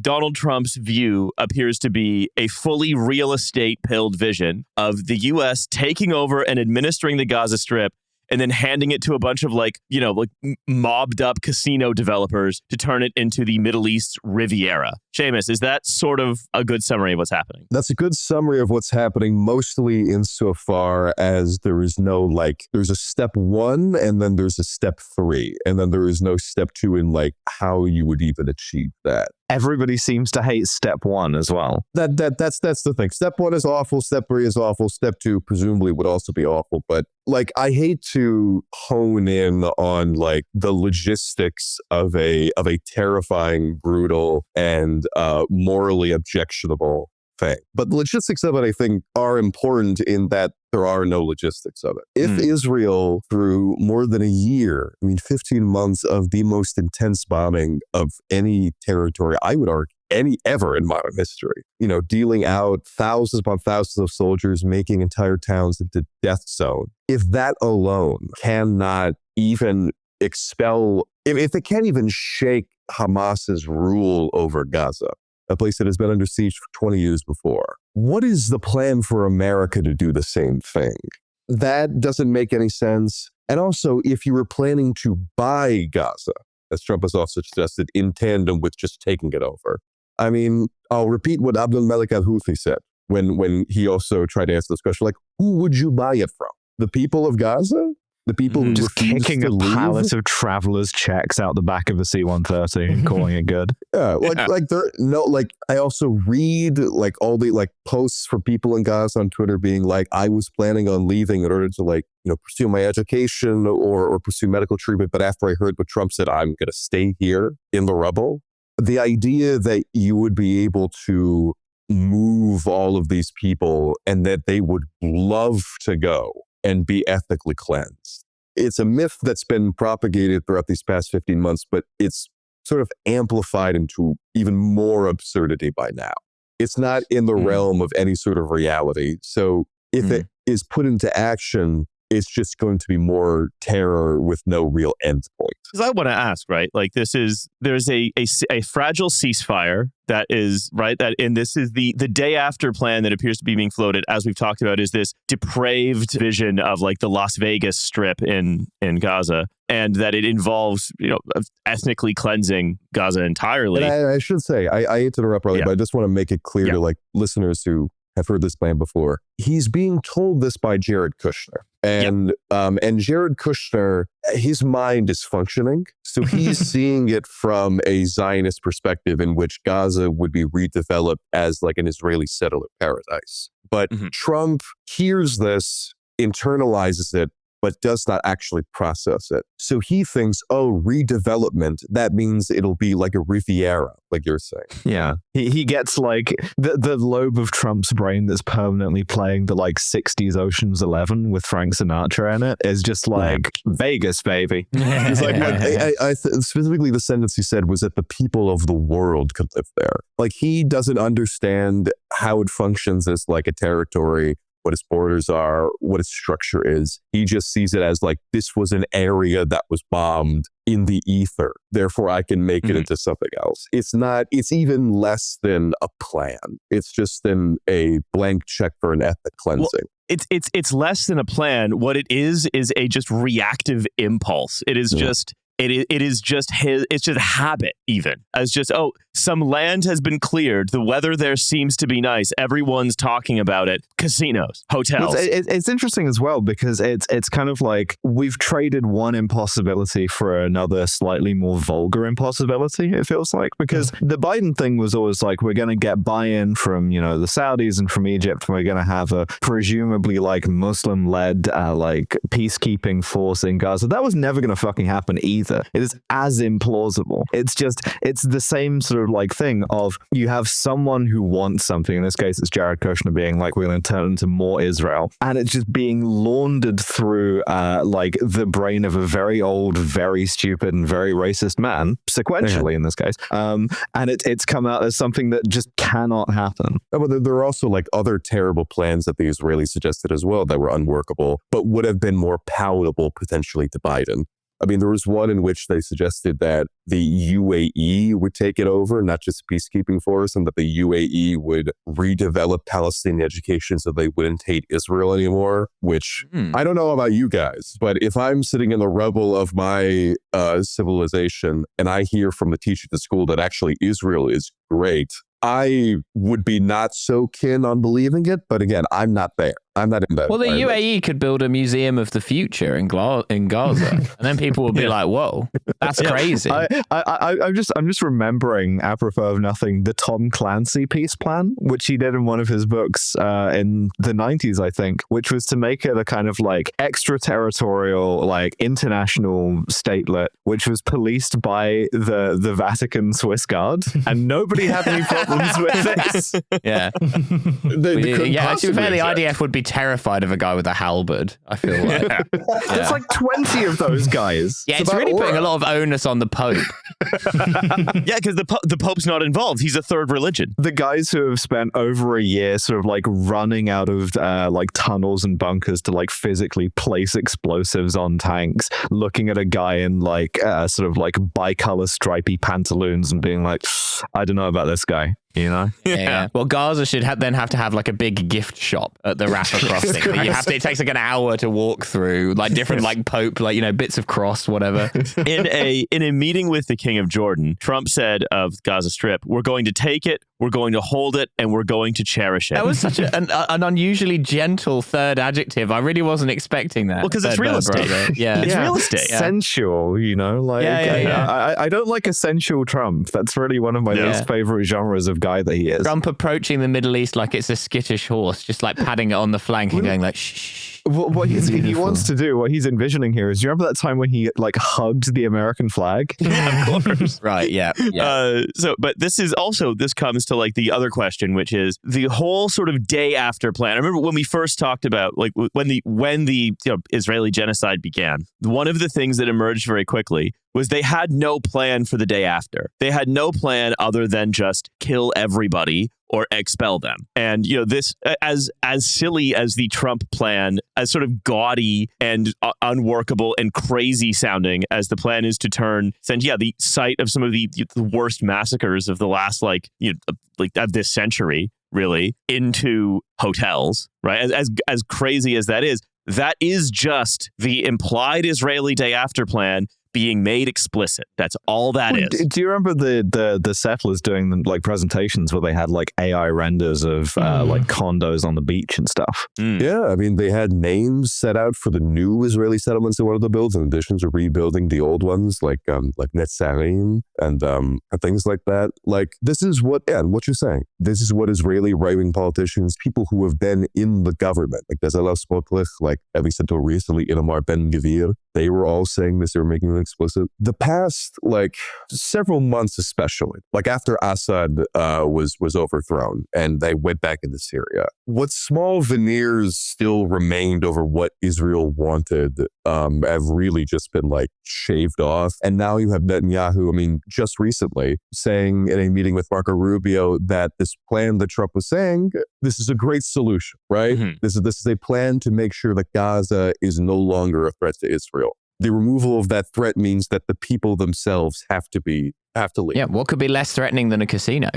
Donald Trump's view appears to be a fully real estate pilled vision of the U.S. taking over and administering the Gaza Strip and then handing it to a bunch of mobbed up casino developers to turn it into the Middle East Riviera. Seamus, is that sort of a good summary of what's happening? That's a good summary of what's happening, mostly insofar as there is no, there's a step 1 and then there's a step 3, and then there is no step 2 in, how you would even achieve that. Everybody seems to hate step 1 as well. That's the thing. Step 1 is awful. Step 3 is awful. Step 2 presumably would also be awful. But I hate to hone in on the logistics of a terrifying, brutal, and morally objectionable thing. But the logistics of it, I think, are important in that there are no logistics of it. If Israel, through more than a year, 15 months of the most intense bombing of any territory, I would argue, ever in modern history, dealing out thousands upon thousands of soldiers, making entire towns into death zone. If that alone cannot even expel, if it can't even shake Hamas's rule over Gaza, a place that has been under siege for 20 years before, what is the plan for America to do the same thing? That doesn't make any sense. And also, if you were planning to buy Gaza, as Trump has also suggested, in tandem with just taking it over. I'll repeat what Abdul Malik al-Houthi said when he also tried to answer this question, who would you buy it from? The people of Gaza? The people who just kicking a pallet of travelers' checks out the back of a C-130 and calling it good. Yeah, I also read all the posts from people in Gaza on Twitter being I was planning on leaving in order to pursue my education or pursue medical treatment, but after I heard what Trump said, I'm going to stay here in the rubble. The idea that you would be able to move all of these people and that they would love to go and be ethnically cleansed. It's a myth that's been propagated throughout these past 15 months, but it's sort of amplified into even more absurdity by now. It's not in the realm of any sort of reality. So if it is put into action, it's just going to be more terror with no real end point. Because I want to ask, right? There's a fragile ceasefire that is, right? And this is the day after plan that appears to be being floated, as we've talked about, is this depraved vision of the Las Vegas Strip in Gaza, and that it involves, ethnically cleansing Gaza entirely. And I should say, I hate to interrupt, Riley, but I just want to make it clear to listeners who have heard this plan before. He's being told this by Jared Kushner. And Jared Kushner, his mind is functioning. So he's seeing it from a Zionist perspective in which Gaza would be redeveloped as an Israeli settler paradise. But Trump hears this, internalizes it, but does not actually process it. So he thinks, redevelopment, that means it'll be like a Riviera, like you're saying. Yeah. He gets like the lobe of Trump's brain that's permanently playing the like 60s Ocean's 11 with Frank Sinatra in it is just like Vegas, baby. He's like specifically the sentence he said was that the people of the world could live there. Like he doesn't understand how it functions as like a territory, what its borders are, what its structure is. He just sees it as like, this was an area that was bombed in the ether. Therefore, I can make it into something else. It's even less than a plan. It's just a blank check for an ethnic cleansing. Well, it's less than a plan. What it is a just reactive impulse. It is just... It's just habit, even as just, some land has been cleared. The weather there seems to be nice. Everyone's talking about it. Casinos, hotels. It's interesting as well because it's kind of like we've traded one impossibility for another slightly more vulgar impossibility, it feels like, because the Biden thing was always like, we're going to get buy-in from, the Saudis and from Egypt. And we're going to have a presumably like Muslim-led like peacekeeping force in Gaza. That was never going to fucking happen either. It is as implausible. It's the same sort of like thing of you have someone who wants something. In this case, it's Jared Kushner being like, we're going to turn into more Israel. And it's just being laundered through like the brain of a very old, very stupid and very racist man, sequentially in this case. And it's come out as something that just cannot happen. But there are also like other terrible plans that the Israelis suggested as well that were unworkable, but would have been more palatable potentially to Biden. I mean, there was one in which they suggested that the UAE would take it over, not just peacekeeping force, and that the UAE would redevelop Palestinian education so they wouldn't hate Israel anymore, which I don't know about you guys, but if I'm sitting in the rubble of my civilization and I hear from the teacher at the school that actually Israel is great, I would be not so keen on believing it. But again, I'm not there. I'm not in that. Well, the UAE could build a museum of the future in Gaza, and then people would be like, "Whoa, that's crazy." I'm just remembering, apropos of nothing, the Tom Clancy peace plan, which he did in one of his books in the 90s, I think, which was to make it a kind of like extraterritorial, like international statelet, which was policed by the Vatican Swiss Guard, and nobody had any problems with this. Yeah, to be fair, the IDF would be terrified of a guy with a halberd, I feel like. There's like 20 of those guys. Yeah, it's really putting a lot of onus on the Pope. Yeah, because the Pope's not involved. He's a third religion. The guys who have spent over a year sort of like running out of like tunnels and bunkers to like physically place explosives on tanks, looking at a guy in like sort of like bicolor stripy pantaloons and being like, I don't know about this guy. Yeah. Well, Gaza should then have to have like a big gift shop at the Rafah crossing. It takes like an hour to walk through, like different like Pope, like bits of cross, whatever. In a meeting with the King of Jordan, Trump said of Gaza Strip, "We're going to take it, we're going to hold it, and we're going to cherish it." That was such an unusually gentle third adjective. I really wasn't expecting that. Well, because it's real estate. It's real estate. Sensual, like I don't like a sensual Trump. That's really one of my least favorite genres of guy that he is. Trump approaching the Middle East like it's a skittish horse, just like patting it on the flank and going like, shh. What he wants to do, what he's envisioning here is, do you remember that time when he like hugged the American flag? Of course. Right, yeah. But this comes to like the other question, which is the whole sort of day after plan. I remember when we first talked about like when the Israeli genocide began, one of the things that emerged very quickly was they had no plan for the day after. They had no plan other than just kill everybody or expel them. And, this, as silly as the Trump plan, as sort of gaudy and unworkable and crazy sounding as the plan is to turn, the site of some of the worst massacres of the last, of this century, really, into hotels, right? As crazy as that is just the implied Israeli day after plan, being made explicit. That's all that is. Do you remember the settlers doing like presentations where they had like AI renders of like condos on the beach and stuff? Yeah, I mean, they had names set out for the new Israeli settlements they wanted to build, in addition to rebuilding the old ones, like Netzarim and things like that. Like, this is what you're saying. This is what Israeli right-wing politicians, people who have been in the government, like Bezalel Smotrich, like at least until recently, Itamar Ben-Gvir, they were all saying this. They were making it explicit. The past, like, several months especially, like after Assad was overthrown and they went back into Syria, what small veneers still remained over what Israel wanted have really just been like shaved off. And now you have Netanyahu, I mean, just recently saying in a meeting with Marco Rubio that this plan that Trump was saying, this is a great solution, right? Mm-hmm. This is a plan to make sure that Gaza is no longer a threat to Israel. The removal of that threat means that the people themselves have to leave. Yeah, what could be less threatening than a casino?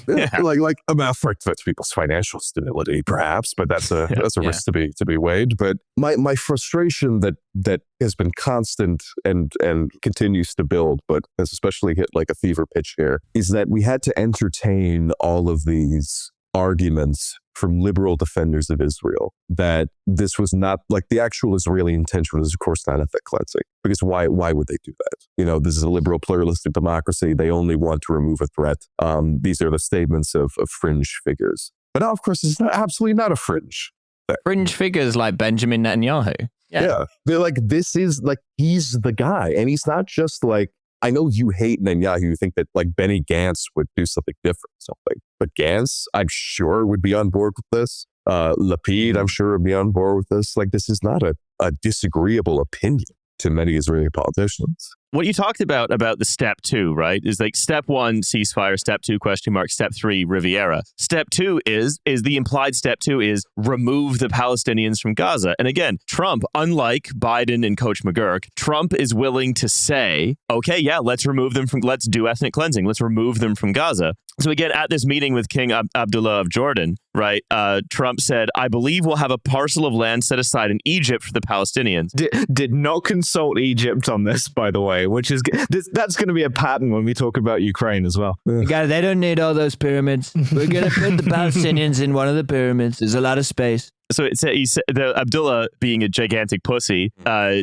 Like I'm afraid to people's financial stability, perhaps, but that's a risk to be weighed. But my frustration that has been constant and continues to build, but has especially hit like a fever pitch here, is that we had to entertain all of these arguments from liberal defenders of Israel that this was not, like, the actual Israeli intention was, of course, not ethnic cleansing. Because why would they do that? You know, this is a liberal pluralistic democracy. They only want to remove a threat. These are the statements of fringe figures. But now, of course, it's absolutely not a fringe. Fringe figures like Benjamin Netanyahu. Yeah. They're like, this is like, he's the guy. And he's not just like, I know you hate Netanyahu. You think that like Benny Gantz would do something different, but Gantz, I'm sure, would be on board with this. Lapid, I'm sure, would be on board with this. Like, this is not a disagreeable opinion to many Israeli politicians. What you talked about the step 2, right, is like step 1, ceasefire, step 2, ? Step 3, Riviera. Step 2 is the implied step 2 is remove the Palestinians from Gaza. And again, Trump, unlike Biden and Coach McGurk, Trump is willing to say, okay, yeah, let's do ethnic cleansing. Let's remove them from Gaza. So again, at this meeting with King Abdullah of Jordan, right, Trump said, I believe we'll have a parcel of land set aside in Egypt for the Palestinians. Did not consult Egypt on this, by the way, which is that's going to be a pattern when we talk about Ukraine as well. God, they don't need all those pyramids. We're going to put the Palestinians in one of the pyramids. There's a lot of space. So he said, Abdullah, being a gigantic pussy,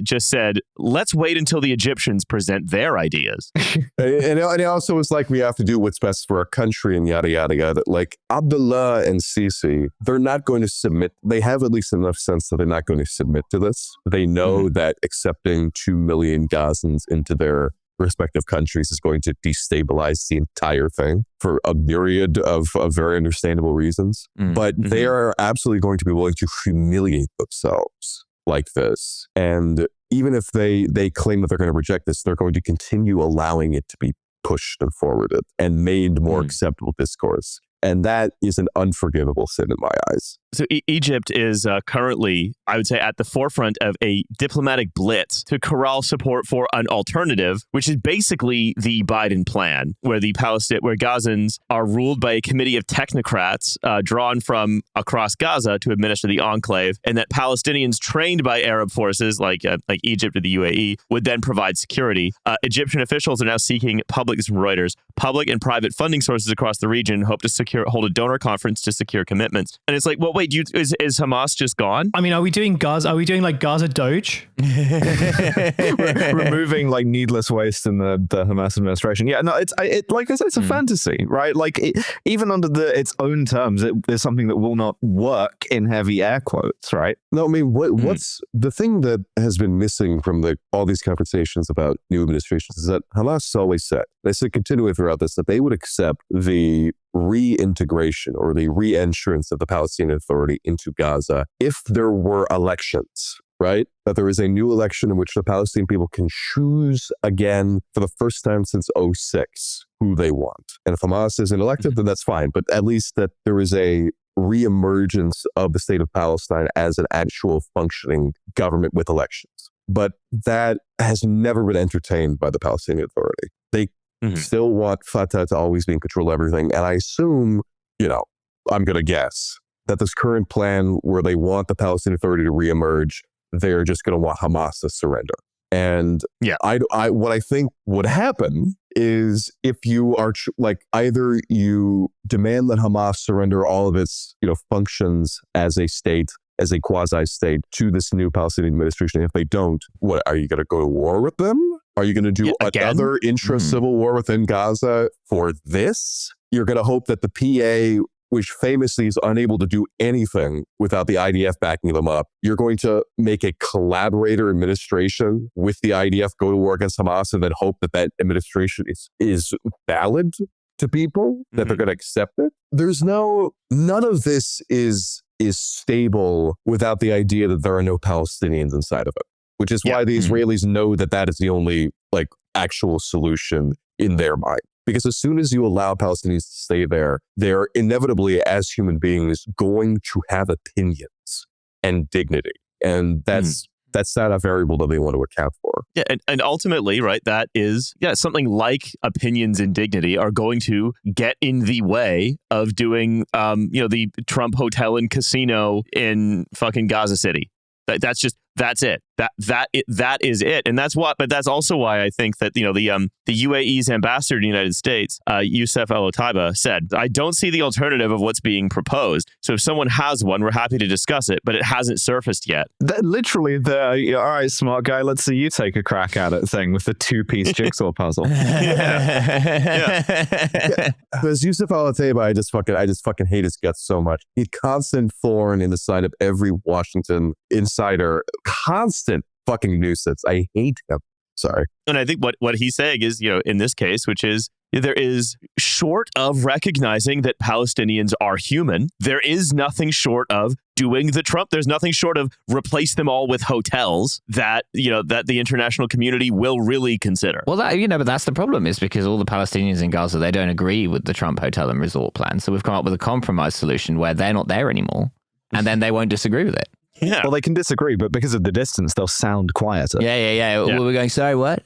just said, let's wait until the Egyptians present their ideas. and it also was like, we have to do what's best for our country and yada, yada, yada. Like Abdullah and Sisi, they're not going to submit. They have at least enough sense that they're not going to submit to this. They know that accepting 2 million Gazans into their respective countries is going to destabilize the entire thing for a myriad of very understandable reasons. But they are absolutely going to be willing to humiliate themselves like this. And even if they claim that they're going to reject this, they're going to continue allowing it to be pushed and forwarded and made more acceptable discourse. And that is an unforgivable sin in my eyes. So Egypt is currently, I would say, at the forefront of a diplomatic blitz to corral support for an alternative, which is basically the Biden plan, where Gazans are ruled by a committee of technocrats drawn from across Gaza to administer the enclave, and that Palestinians trained by Arab forces like Egypt or the UAE would then provide security. Egyptian officials are now seeking, public from Reuters, public and private funding sources across the region hope to hold a donor conference to secure commitments. And it's like, well, wait, is Hamas just gone? I mean, are we doing Gaza? Are we doing like Gaza Doge? Removing like needless waste in the Hamas administration. Yeah, no, it's like I said, it's a fantasy, right? Like even under its own terms, there's something that will not work in heavy air quotes, right? No, I mean, what's the thing that has been missing from all these conversations about new administrations is that Hamas has always said, they said continuing throughout this, that they would accept the reintegration or the re-entrance of the Palestinian Authority into Gaza if there were elections, right? That there is a new election in which the Palestinian people can choose again for the first time since 2006 who they want. And if Hamas isn't elected, then that's fine. But at least that there is a re-emergence of the state of Palestine as an actual functioning government with elections. But that has never been entertained by the Palestinian Authority. They still want Fatah to always be in control of everything. And I assume, I'm going to guess that this current plan where they want the Palestinian Authority to reemerge, they're just going to want Hamas to surrender. And what I think would happen is if you are either you demand that Hamas surrender all of its functions as a state, as a quasi-state to this new Palestinian administration. If they don't, what are you going to go to war with them? Are you going to do another intra-civil war within Gaza for this? You're going to hope that the PA, which famously is unable to do anything without the IDF backing them up, you're going to make a collaborator administration with the IDF go to war against Hamas and then hope that that administration is valid to people, that they're going to accept it. None of this is stable without the idea that there are no Palestinians inside of it, which is why the Israelis know that that is the only actual solution in their mind. Because as soon as you allow Palestinians to stay there, they're inevitably, as human beings, going to have opinions and dignity. And that's not a variable that they want to account for. Yeah, and ultimately, right, that is, something like opinions and dignity are going to get in the way of doing, the Trump hotel and casino in fucking Gaza City. That's it. That is it. And that's also why I think that, the UAE's ambassador to the United States, Youssef Al-Otaiba, said, I don't see the alternative of what's being proposed. So if someone has one, we're happy to discuss it, but it hasn't surfaced yet. Literally all right, smart guy, let's see you take a crack at it thing with the 2-piece jigsaw puzzle. Because Youssef Al-Otaiba, I just fucking hate his guts so much. He's constant thorn in the side of every Washington insider. Constant fucking nuisance. I hate him. Sorry. And I think what he's saying is, in this case, which is there is, short of recognizing that Palestinians are human, there is nothing short of doing the Trump. There's nothing short of replace them all with hotels that the international community will really consider. Well, but that's the problem, is because all the Palestinians in Gaza, they don't agree with the Trump hotel and resort plan. So we've come up with a compromise solution where they're not there anymore, and then they won't disagree with it. Yeah. Well, they can disagree, but because of the distance, they'll sound quieter. Yeah. We're going, sorry, what?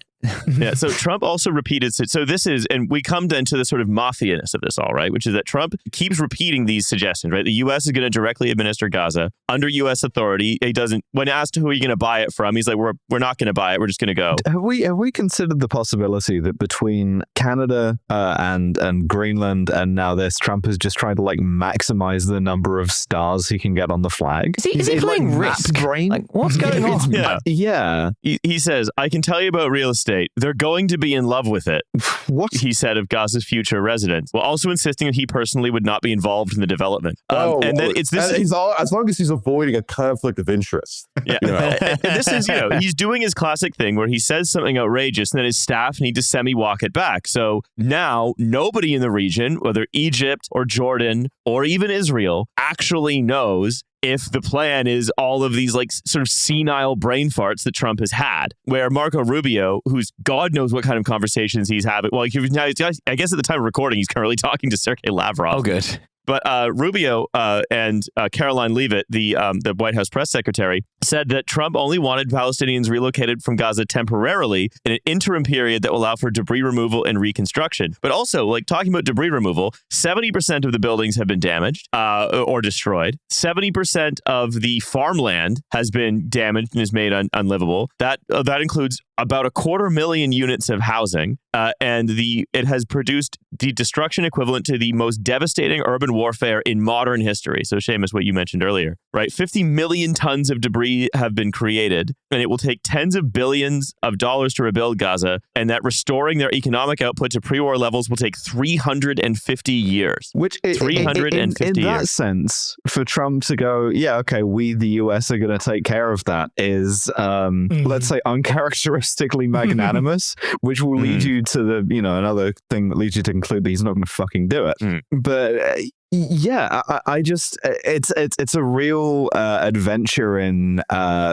So Trump also repeated, so this is, and we come then to the sort of mafia-ness of this all, right? Which is that Trump keeps repeating these suggestions, right? The U.S. is going to directly administer Gaza under U.S. authority. He doesn't, when asked who are you going to buy it from, he's like, we're not going to buy it. We're just going to go. Have we considered the possibility that between Canada and Greenland and now this, Trump is just trying to maximize the number of stars he can get on the flag? Is he playing Risk? Brain? What's going on? Yeah. He says, I can tell you about real estate. They're going to be in love with it. What? He said of Gaza's future residents, while also insisting that he personally would not be involved in the development. And then it's this. As long as he's avoiding a conflict of interest. Yeah. And this is, he's doing his classic thing where he says something outrageous and then his staff need to semi-walk it back. So now nobody in the region, whether Egypt or Jordan or even Israel, actually knows if the plan is all of these sort of senile brain farts that Trump has had, where Marco Rubio, who's God knows what kind of conversations he's having. Well, I guess at the time of recording, he's currently talking to Sergei Lavrov. Oh, good. But Rubio and Caroline Leavitt, the White House press secretary, said that Trump only wanted Palestinians relocated from Gaza temporarily in an interim period that will allow for debris removal and reconstruction. But also, talking about debris removal, 70% of the buildings have been damaged or destroyed. 70% of the farmland has been damaged and is made unlivable. That includes about 250,000 units of housing, and it has produced the destruction equivalent to the most devastating urban warfare in modern history. So, Seamus, what you mentioned earlier, right? 50 million tons of debris have been created, and it will take tens of billions of dollars to rebuild Gaza, and that restoring their economic output to pre-war levels will take 350 years. Which, 350 in that years. sense, for Trump to go, yeah, okay, we, the US, are going to take care of that is, let's say, uncharacteristically magnanimous, which will lead you to the, another thing that leads you to conclude that he's not going to fucking do it. But yeah, I just, it's a real adventure in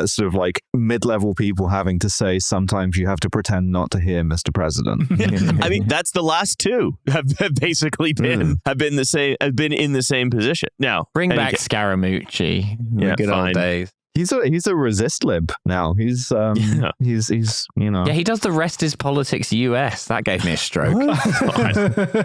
sort of mid-level people having to say, sometimes you have to pretend not to hear, Mr. President. I mean, that's the last two have basically been in the same position. Now, bring back Scaramucci. Good old days. He's a resist lib now. He's you know. Yeah, he does the Rest is Politics US. That gave me a stroke.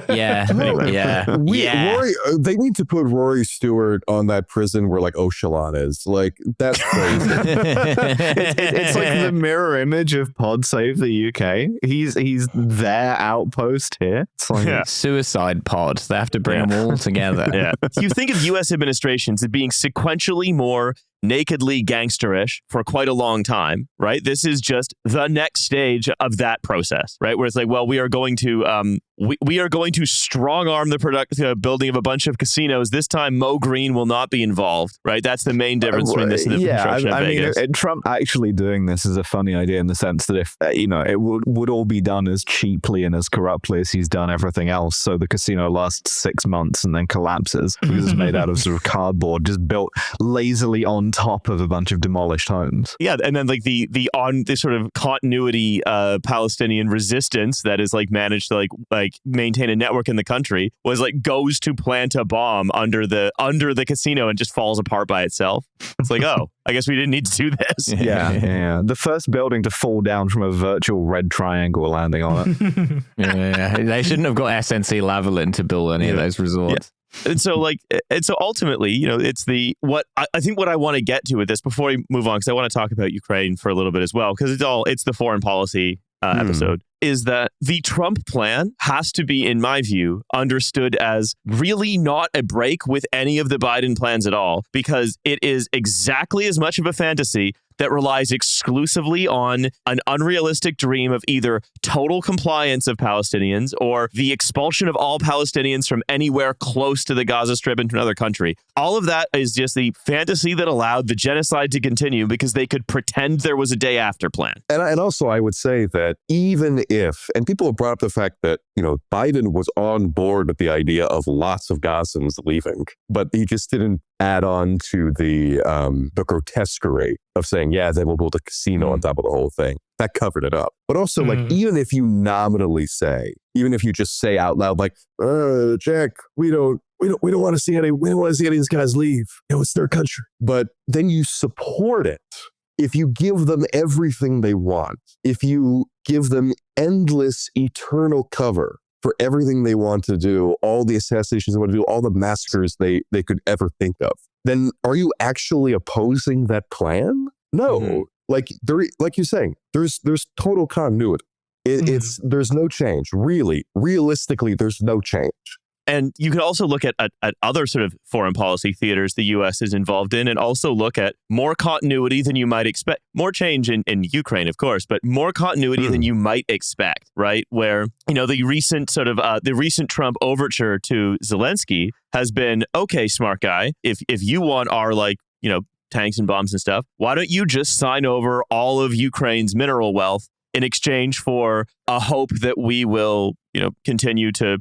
Yeah. Anyway, yeah. Rory, they need to put Rory Stewart on that prison where like Oshalon is. Like, that's crazy. It's like the mirror image of Pod Save the UK. He's their outpost here. It's like Suicide pod. They have to bring them all together. Yeah. You think of U.S. administrations as being sequentially more nakedly gangsterish for quite a long time, right? This is just the next stage of that process, right? Where it's like, well, we are going to we are going to strong arm the building of a bunch of casinos. This time, Mo Green will not be involved, right? That's the main difference between this and the construction of Vegas. I mean, Trump actually doing this is a funny idea in the sense that if it would all be done as cheaply and as corruptly as he's done everything else, so the casino lasts 6 months and then collapses because it's made out of sort of cardboard, just built lazily on top of a bunch of demolished homes. Yeah, and then like the sort of continuity Palestinian resistance that is like managed to like maintain a network in the country was like goes to plant a bomb under the casino and just falls apart by itself. It's like, oh, I guess we didn't need to do this. Yeah. The first building to fall down from a virtual red triangle landing on it. Yeah. They shouldn't have got SNC Lavalin to build any of those resorts. Yeah. And so ultimately, it's what I think what I want to get to with this before we move on, because I want to talk about Ukraine for a little bit as well, because it's the foreign policy episode, is that the Trump plan has to be, in my view, understood as really not a break with any of the Biden plans at all, because it is exactly as much of a fantasy that relies exclusively on an unrealistic dream of either total compliance of Palestinians or the expulsion of all Palestinians from anywhere close to the Gaza Strip into another country. All of that is just the fantasy that allowed the genocide to continue because they could pretend there was a day after plan. And also, I would say that even if, and people have brought up the fact that, Biden was on board with the idea of lots of Gazans leaving, but he just didn't add on to the grotesquerie of saying, they will build a casino on top of the whole thing. That covered it up. But also, even if you nominally say, even if you just say out loud, like, Jack, we don't want to see any of these guys leave. It's their country. But then you support it. If you give them everything they want, if you give them endless, eternal cover for everything they want to do, all the assassinations they want to do, all the massacres they could ever think of, then are you actually opposing that plan? No. Like you're saying, there's total continuity. There's no change. Really, realistically, there's no change. And you could also look at other sort of foreign policy theaters the U.S. is involved in, and also look at more continuity than you might expect. More change in Ukraine, of course, but more continuity than you might expect, right? Where, the recent Trump overture to Zelensky has been, okay, smart guy, if you want our tanks and bombs and stuff, why don't you just sign over all of Ukraine's mineral wealth in exchange for a hope that we will, continue to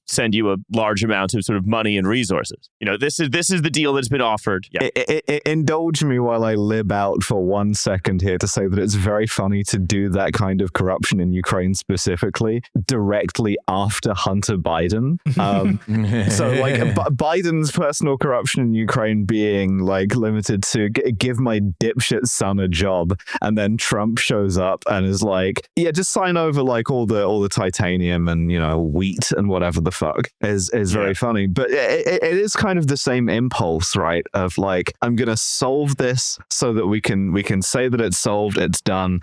send you a large amount of sort of money and resources. This is the deal that's been offered. Yeah. Indulge me while I lib out for 1 second here to say that it's very funny to do that kind of corruption in Ukraine specifically directly after Hunter Biden. So like Biden's personal corruption in Ukraine being like limited to give my dipshit son a job, and then Trump shows up and is like, just sign over like all the titanium and wheat and whatever the fuck is very funny. But it is kind of the same impulse, right? Of like, I'm gonna solve this so that we can say that it's solved, it's done.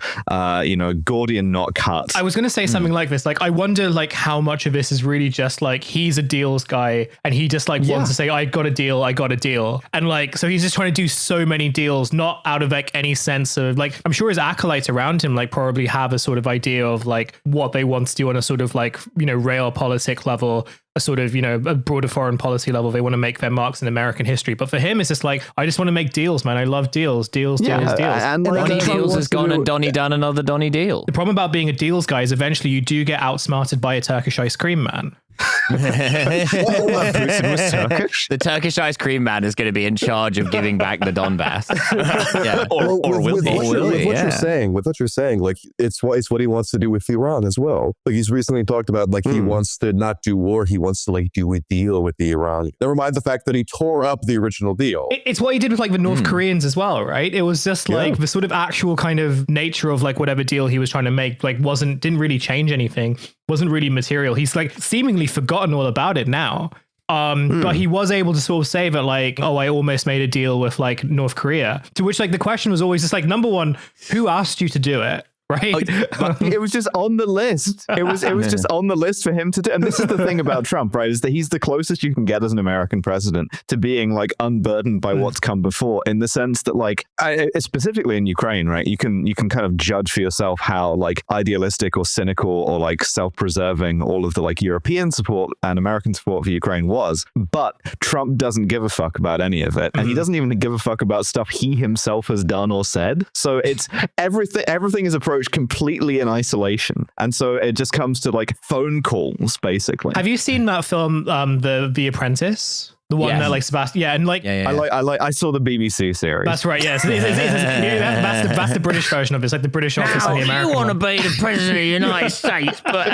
Gordian knot cut. I was gonna say something like this. Like, I wonder like how much of this is really just like he's a deals guy and he just like wants to say, I got a deal, and like so he's just trying to do so many deals, not out of like any sense of like, I'm sure his acolytes around him like probably have a sort of idea of like what they want to do on a sort of like realpolitik level, a sort of a broader foreign policy level. They want to make their marks in American history, but for him it's just like, I just want to make deals, man. I love deals. And like Donnie Deals has gone and Donnie done another Donnie deal. The problem about being a deals guy is eventually you do get outsmarted by a Turkish ice cream man. The Turkish ice cream man is going to be in charge of giving back the Donbass. With what you're saying, like it's what he wants to do with Iran as well. Like he's recently talked about, like he wants to not do war, he wants to like do a deal with the Iranians. Never mind the fact that he tore up the original deal. It's what he did with like the North Koreans as well, right? It was just like the sort of actual kind of nature of like whatever deal he was trying to make, like didn't really change anything, wasn't really material. He's like seemingly forgotten all about it now. But he was able to sort of say that like, oh, I almost made a deal with like North Korea, to which like the question was always just like, number one, who asked you to do it? Right. It was just on the list. It was just on the list for him to do. And this is the thing about Trump, right? Is that he's the closest you can get as an American president to being like unburdened by what's come before, in the sense that like, specifically in Ukraine, right? You can kind of judge for yourself how like idealistic or cynical or like self-preserving all of the like European support and American support for Ukraine was. But Trump doesn't give a fuck about any of it. And he doesn't even give a fuck about stuff he himself has done or said. So it's everything is approached completely in isolation, and so it just comes to like phone calls basically. Have you seen that film the Apprentice, the one that like Sebastian and like I saw the BBC series. That's right, yes. That's the British version of it. It's like the British office and the American you want to one. be the president of the United States, but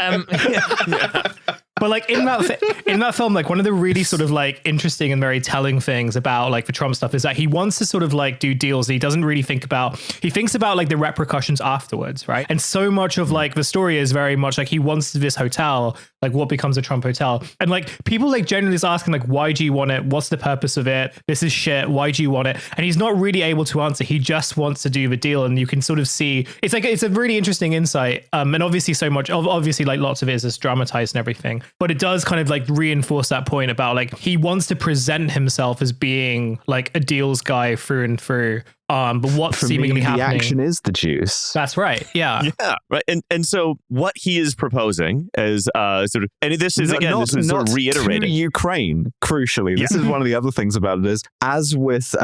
But like in that film, like one of the really sort of like interesting and very telling things about like the Trump stuff is that he wants to sort of like do deals that he doesn't really think about. He thinks about like the repercussions afterwards, right? And so much of like the story is very much like he wants this hotel, like what becomes a Trump hotel. And like people like generally just asking like, why do you want it? What's the purpose of it? This is shit. Why do you want it? And he's not really able to answer. He just wants to do the deal. And you can sort of see, it's a really interesting insight. And obviously obviously like lots of it is just dramatized and everything. But it does kind of like reinforce that point about like he wants to present himself as being like a deals guy through and through. But what's seemingly happening? The action is the juice. That's right. Yeah. Yeah. Right. And so what he is proposing is sort of, and this is this is sort of reiterating to Ukraine. Crucially, this is one of the other things about it is as with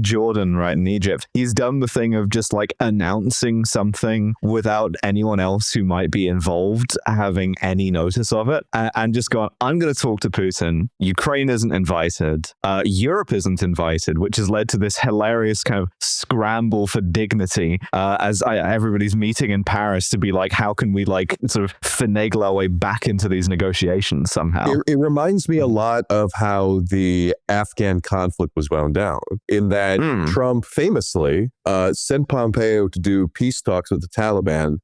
Jordan, right, in Egypt, he's done the thing of just like announcing something without anyone else who might be involved having any notice of it, and just going, I'm going to talk to Putin. Ukraine isn't invited. Europe isn't invited, which has led to this hilarious kind of scramble for dignity as everybody's meeting in Paris to be like, how can we like sort of finagle our way back into these negotiations somehow? It reminds me a lot of how the Afghan conflict was wound down, in that Trump famously sent Pompeo to do peace talks with the Taliban,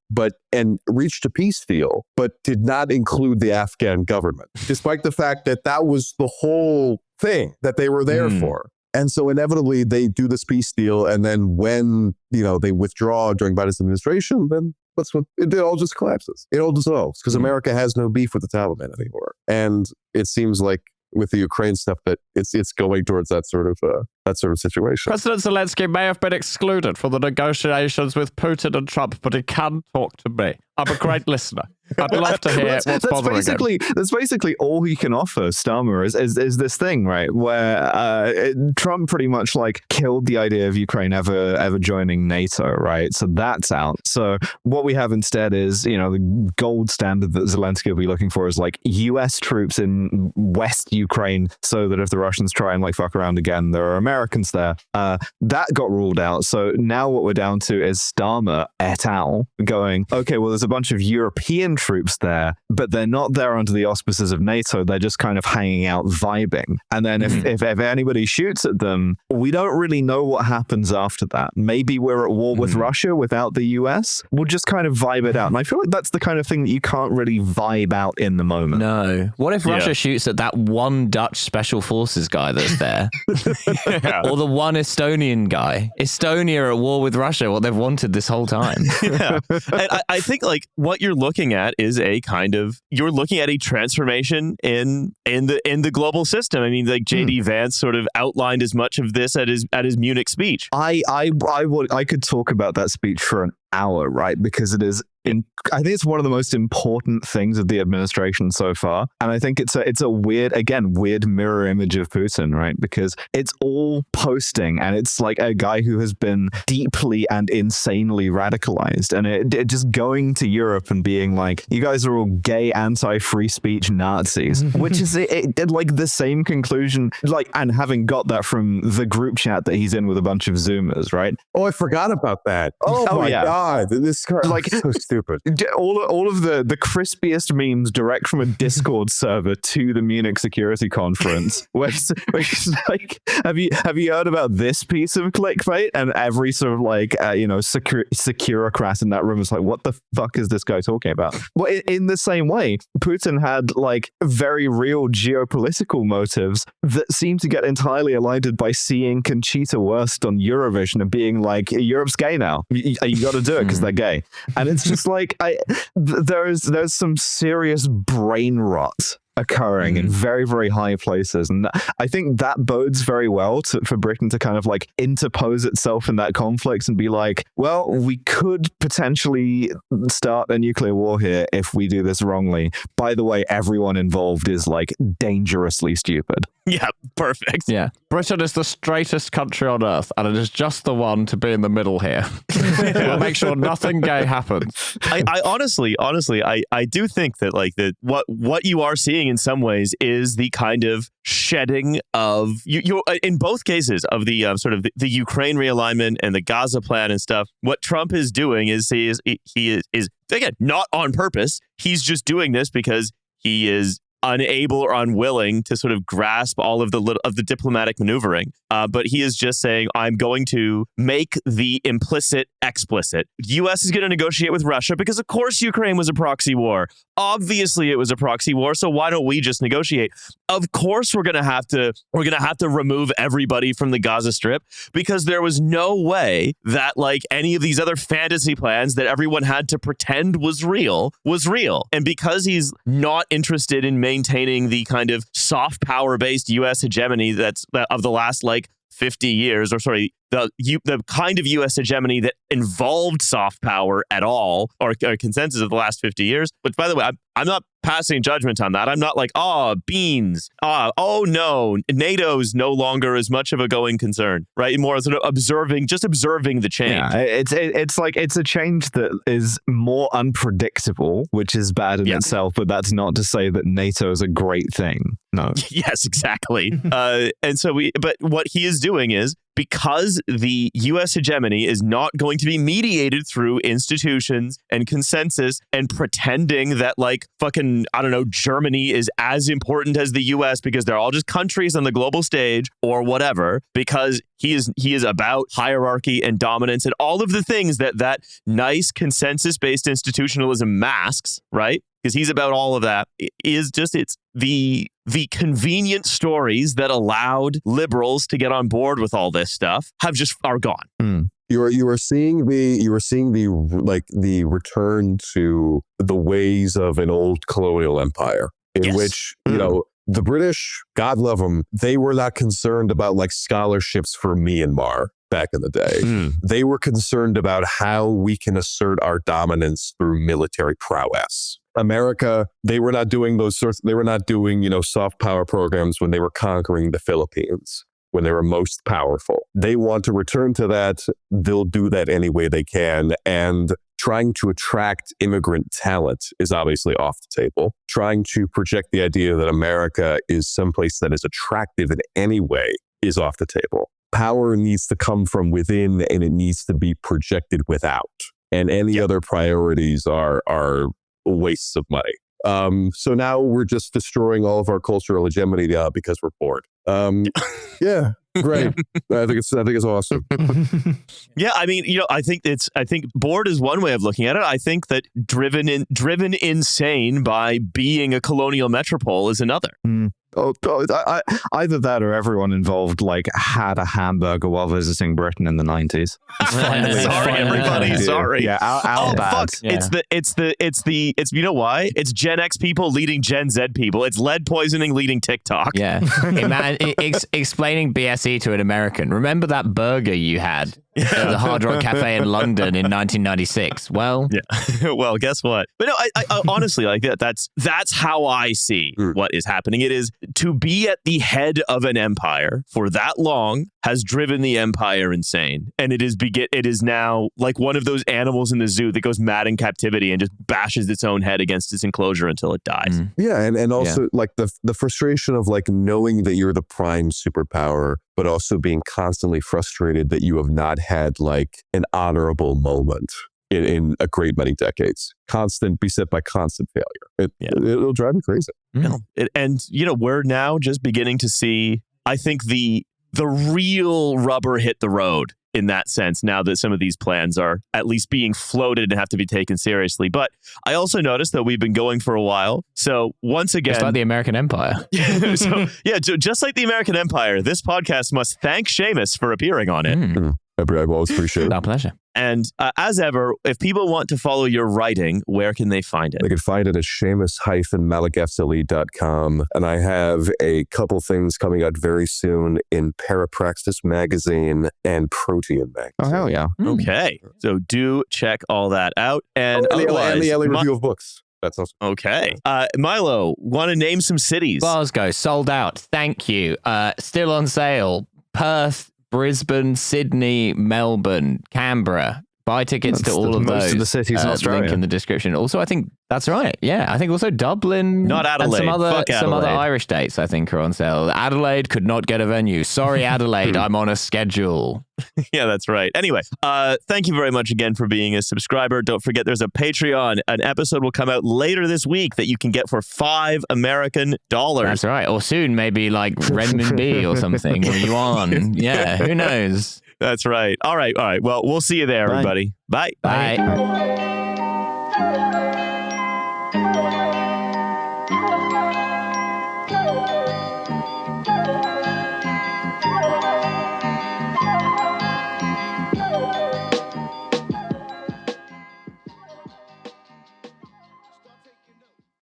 and reached a peace deal, but did not include the Afghan government, despite the fact that that was the whole thing that they were there for. And so inevitably they do this peace deal, and then when they withdraw during Biden's administration, then it all just collapses. It all dissolves because America has no beef with the Taliban anymore. And it seems like with the Ukraine stuff that it's going towards that sort of situation. President Zelensky may have been excluded from the negotiations with Putin and Trump, but he can talk to me. I'm a great listener. I'd love to hear what's bothering him. That's basically all he can offer, Starmer, is this thing, right, where Trump pretty much like killed the idea of Ukraine ever joining NATO, right? So that's out. So what we have instead is, the gold standard that Zelensky will be looking for is like US troops in West Ukraine, so that if the Russians try and like fuck around again, there are Americans there. That got ruled out. So now what we're down to is Starmer et al. Going, okay, well, there's a bunch of European troops there, but they're not there under the auspices of NATO. They're just kind of hanging out, vibing. And then if anybody shoots at them, we don't really know what happens after that. Maybe we're at war with Russia without the US. We'll just kind of vibe it out. And I feel like that's the kind of thing that you can't really vibe out in the moment. No. What if Russia shoots at that one Dutch special forces guy that's there? Or the one Estonian guy? Estonia are at war with Russia, what they've wanted this whole time. I think like what you're looking at is you're looking at a transformation in the global system. I mean, like JD Vance sort of outlined as much of this at his Munich speech. I could talk about that speech for an hour, right? Because it is I think it's one of the most important things of the administration so far. And I think it's a weird mirror image of Putin, right? Because it's all posting, and it's like a guy who has been deeply and insanely radicalized. And it just going to Europe and being like, you guys are all gay, anti-free speech Nazis, which is like the same conclusion, like, and having got that from the group chat that he's in with a bunch of Zoomers, right? Oh, I forgot about that. Oh my God. God, this like so stupid. All of the crispiest memes direct from a Discord server to the Munich Security Conference. where it's like, have you heard about this piece of clickbait? And every sort of like securocrat in that room is like, what the fuck is this guy talking about? Well, in the same way, Putin had like very real geopolitical motives that seem to get entirely elided by seeing Conchita Wurst on Eurovision and being like, Europe's gay now. You got to do it because they're gay. And it's just like, there's some serious brain rot occurring in very, very high places. And I think that bodes very well for Britain to kind of like interpose itself in that conflict and be like, well, we could potentially start a nuclear war here if we do this wrongly. By the way, everyone involved is like dangerously stupid. Yeah, perfect. Yeah. Britain is the straightest country on earth, and it is just the one to be in the middle here. We'll make sure nothing gay happens. I honestly, I do think that like what you are seeing in some ways is the kind of shedding of you in both cases of the sort of the Ukraine realignment and the Gaza plan and stuff. What Trump is doing is he is again not on purpose. He's just doing this because he is unable or unwilling to sort of grasp all of the diplomatic maneuvering. But he is just saying, I'm going to make the implicit explicit. U.S. is going to negotiate with Russia because, of course, Ukraine was a proxy war. Obviously, it was a proxy war. So why don't we just negotiate? Of course, we're going to have to remove everybody from the Gaza Strip because there was no way that like any of these other fantasy plans that everyone had to pretend was real. And because he's not interested in maintaining the kind of soft power based U.S. hegemony that's of the last like 50 years, or sorry, the kind of U.S. hegemony that involved soft power at all, or consensus of the last 50 years. Which, by the way, I'm not passing judgment on that. I'm not like, beans. Oh no, NATO's no longer as much of a going concern, right? More sort of observing the change. Yeah, it's like it's a change that is more unpredictable, which is bad in itself. But that's not to say that NATO is a great thing. No. Yes, exactly. But what he is doing is, because the U.S. hegemony is not going to be mediated through institutions and consensus and pretending that like fucking, I don't know, Germany is as important as the U.S. because they're all just countries on the global stage or whatever, because he is about hierarchy and dominance and all of the things that nice consensus-based institutionalism masks, right? Because he's about all of that. It's the convenient stories that allowed liberals to get on board with all this stuff are gone. You were seeing the return to the ways of an old colonial empire in which, you know, the British, God love them, they were not concerned about like scholarships for Myanmar back in the day. They were concerned about how we can assert our dominance through military prowess. America, they were not doing soft power programs when they were conquering the Philippines, when they were most powerful. They want to return to that. They'll do that any way they can. And trying to attract immigrant talent is obviously off the table. Trying to project the idea that America is someplace that is attractive in any way is off the table. Power needs to come from within and it needs to be projected without. And any other priorities are wastes of money. So now we're just destroying all of our cultural hegemony because we're bored. Yeah, great. I think it's awesome. Yeah, I mean, you know, I think bored is one way of looking at it. I think that driven insane by being a colonial metropole is another. Either that or everyone involved like had a hamburger while visiting Britain in the 90s. Sorry. Yeah, our bad. Fuck. Yeah. It's you know why? It's Gen X people leading Gen Z people. It's lead poisoning leading TikTok. Yeah. Explaining BSE to an American. Remember that burger you had at the Hard Rock Cafe in London in 1996? Well, yeah. Well, guess what? But no, I honestly like that's how I see what is happening. It is to be at the head of an empire for that long has driven the empire insane, and it is now like one of those animals in the zoo that goes mad in captivity and just bashes its own head against its enclosure until it dies. Yeah, and also like the frustration of like knowing that you're the prime superpower, but also being constantly frustrated that you have not had like an honorable moment in a great many decades. Beset by constant failure. It'll drive me crazy. And we're now just beginning to see, I think, the real rubber hit the road in that sense, now that some of these plans are at least being floated and have to be taken seriously. But I also noticed that we've been going for a while. So once again... Just like the American Empire. Just like the American Empire, this podcast must thank Seamus for appearing on it. I always appreciate it. Our pleasure. And as ever, if people want to follow your writing, where can they find it? They can find it at Seamus-Malekafzali.com. And I have a couple things coming out very soon in Parapraxis Magazine and Protein Magazine. Oh, hell yeah. Okay. So do check all that out. And the LA Review of Books. That's awesome. Okay. Milo, want to name some cities? Glasgow, sold out. Thank you. Still on sale. Perth, Brisbane, Sydney, Melbourne, Canberra. Buy tickets to all of those. Most of the cities in Australia. Link in the description. Also, I think that's right. Yeah, I think also Dublin, not Adelaide, and some other Irish dates I think are on sale. Adelaide could not get a venue. Sorry, Adelaide, I'm on a schedule. Yeah, that's right. Anyway, thank you very much again for being a subscriber. Don't forget, there's a Patreon. An episode will come out later this week that you can get for $5 American. That's right. Or soon, maybe like renminbi or something, or yuan. Yeah, who knows? That's right. All right. Well, we'll see you there, everybody. Bye. Bye.